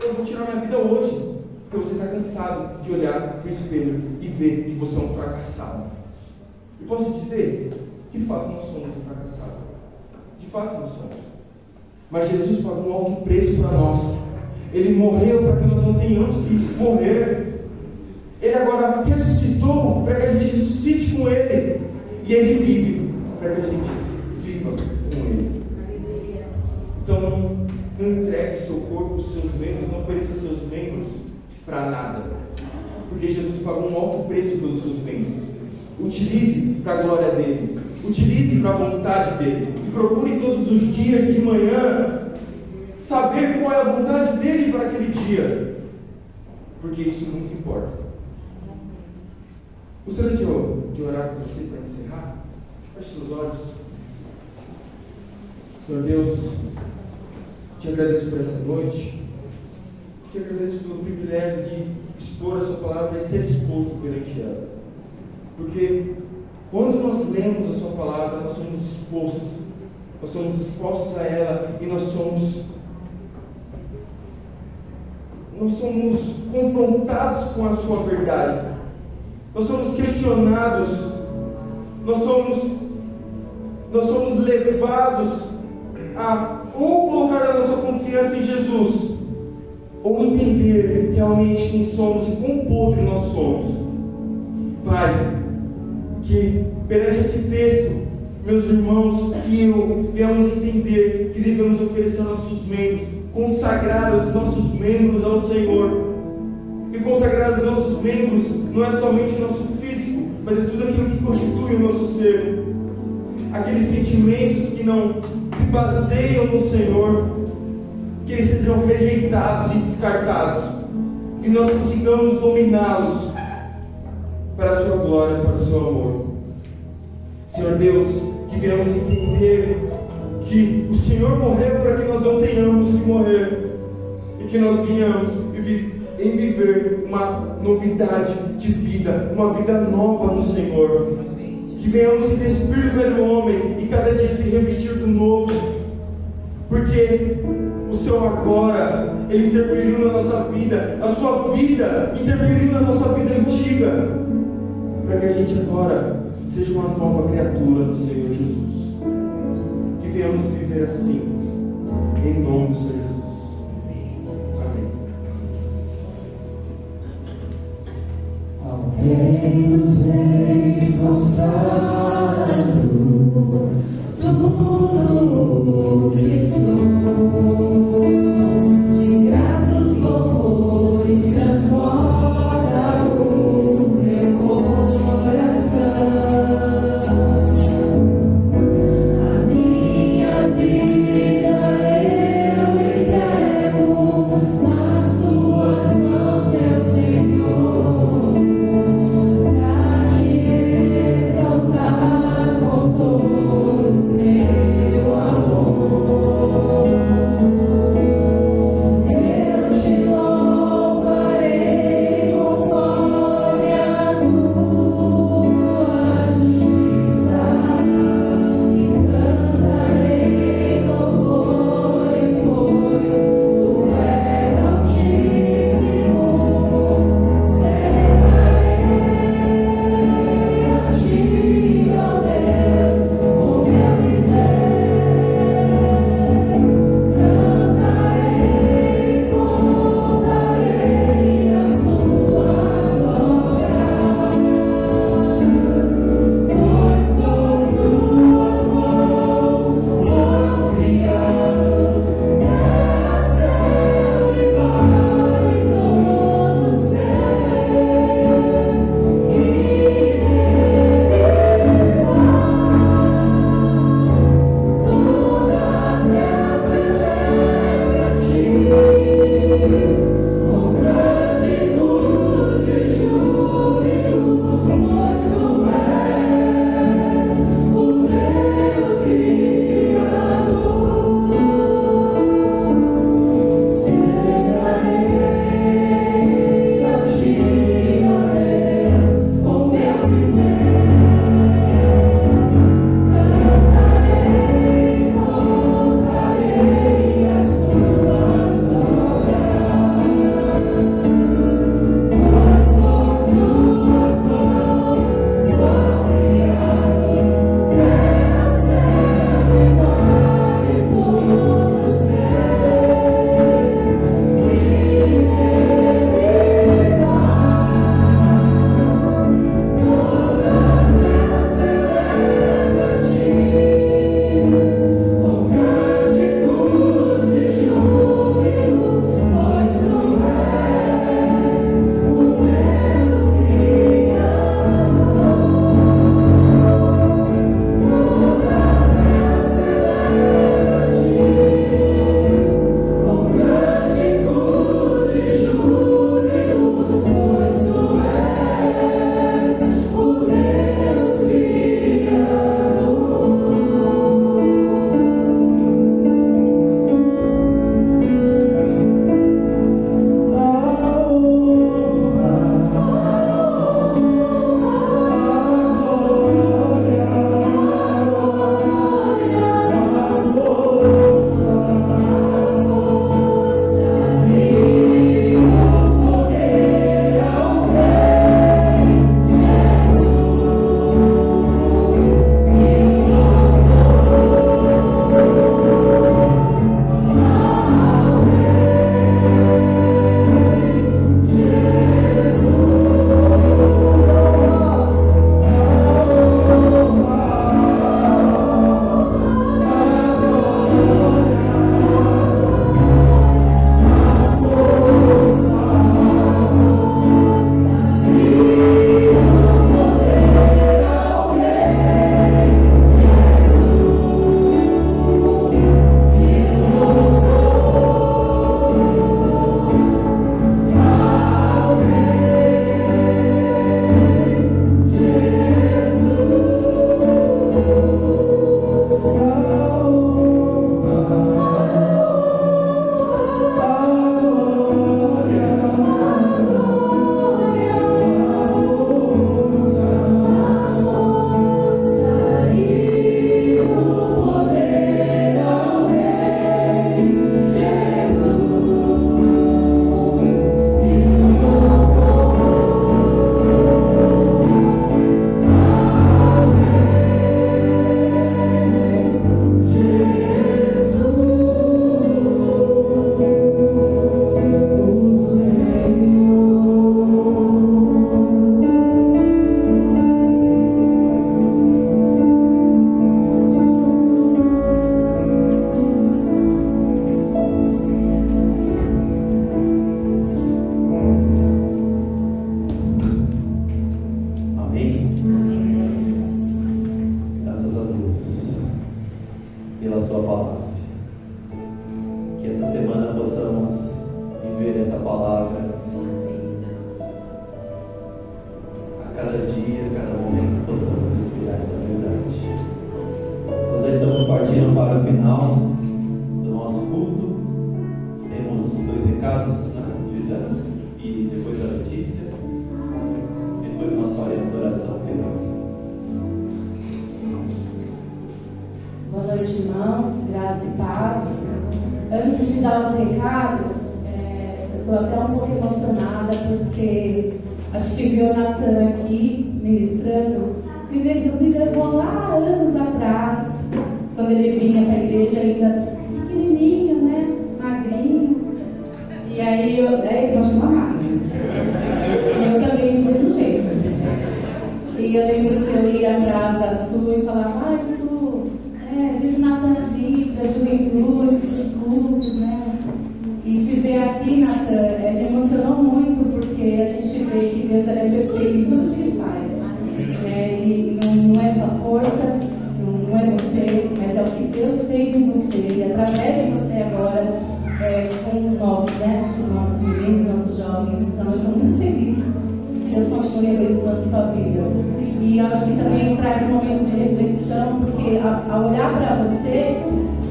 eu vou tirar minha vida hoje. Porque você está cansado de olhar no espelho e ver que você é um fracassado. E posso dizer, de fato nós somos um fracassado. De fato nós somos. Mas Jesus pagou um alto preço para nós. Ele morreu para que nós não tenhamos que morrer. Ele agora ressuscitou para que a gente ressuscite com Ele. E Ele vive para que a gente viva com Ele. Então não entregue seu corpo, seus membros, não ofereça seus membros para nada. Porque Jesus pagou um alto preço pelos seus membros. Utilize para a glória dEle. Utilize para a vontade dEle. E procure todos os dias de manhã saber qual é a vontade dEle para aquele dia. Porque isso muito importa. Gostaria de orar com você para encerrar? Feche seus olhos. Senhor Deus, te agradeço por essa noite. Te agradeço pelo privilégio de expor a sua palavra e ser exposto perante ela. Porque quando nós lemos a sua palavra, nós somos expostos a ela e nós somos confrontados com a sua verdade. Nós somos questionados, nós somos levados a ou colocar a nossa confiança em Jesus, ou entender realmente quem somos e quão podre nós somos. Pai, que perante esse texto, meus irmãos e eu venhamos entender que devemos oferecer nossos membros, consagrar os nossos membros ao Senhor. E consagrar os nossos membros não é somente o nosso físico, mas é tudo aquilo que constitui o nosso ser. Aqueles sentimentos que não se baseiam no Senhor, que eles sejam rejeitados e descartados, que nós consigamos dominá-los para a sua glória, para o seu amor. Senhor Deus, que venhamos entender que o Senhor morreu para que nós não tenhamos que morrer, e que nós venhamos em viver uma novidade de vida, uma vida nova no Senhor. Que venhamos se despir do velho homem e cada dia se revestir do novo, porque o Senhor agora, Ele interferiu na nossa vida, a sua vida interferiu na nossa vida antiga, para que a gente agora seja uma nova criatura do Senhor Jesus. Que venhamos viver assim, em nome do Senhor Jesus. Amém. Ao Rei dos Reis consagrado, tudo que sou, de gratos louvores transborda o meu coração. A minha vida eu entrego nas tuas mãos, meu Senhor, pra te exaltar. pela Sua palavra. Que essa semana possamos viver essa palavra a cada dia, a cada momento, possamos respirar essa verdade. Nós já estamos partindo para o final do nosso culto. Temos 2 recados, né? E depois a notícia. Depois nós faremos a oração final. Boa noite, irmãos, graça e paz. Antes de dar os recados, eu estou até um pouco emocionada porque acho que viu o Natan aqui ministrando, me levou lá anos atrás, quando ele vinha para a igreja ainda pequenininho, né, magrinho, e aí ele gosta de uma máquina, e eu também do mesmo jeito. E eu lembro que eu ia atrás da Su e falava: ai, Su, vejo Natan ali, da juventude, dos cultos, né? E te ver aqui, Natan, me emocionou muito, porque a gente vê que Deus é perfeito em tudo que Ele faz. E não é só força, não é você, mas é o que Deus fez em você, e através de você agora, com os nossos, os nossos meninos, nossos jovens. Então, eu estou muito feliz. Deus continue abençoando sua vida. E acho que também traz um momento de reflexão, porque ao olhar para você,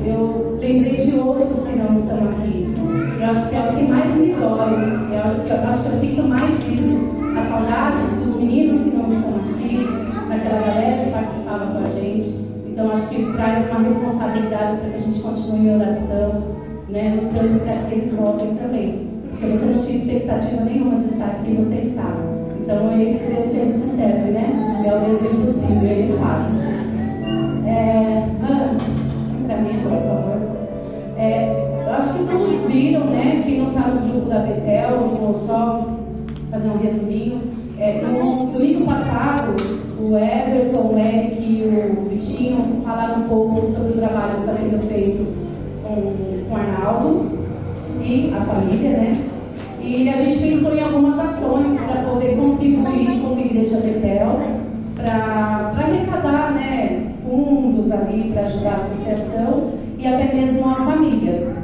eu lembrei de outros que não estão aqui. Eu acho que é o que mais me dói, eu acho que eu sinto mais isso, a saudade dos meninos que não estão aqui, daquela galera que participava com a gente. Então acho que traz uma responsabilidade para que a gente continue em oração, lutando para que eles voltem também. Porque você não tinha expectativa nenhuma de estar aqui, você está. Então é esse Deus que a gente serve, né? É o Deus do impossível, Ele faz. Ana, para mim, por favor. Eu acho que todos viram, né? Quem não está no grupo da Betel, eu vou só fazer um resuminho. No domingo passado, o Everton, o Eric e o Vitinho falaram um pouco sobre o trabalho que está sendo feito com o Arnaldo e a família, né? E a gente pensou em algumas ações para poder contribuir com a Igreja Betel, para arrecadar, fundos ali para ajudar a associação e até mesmo a família.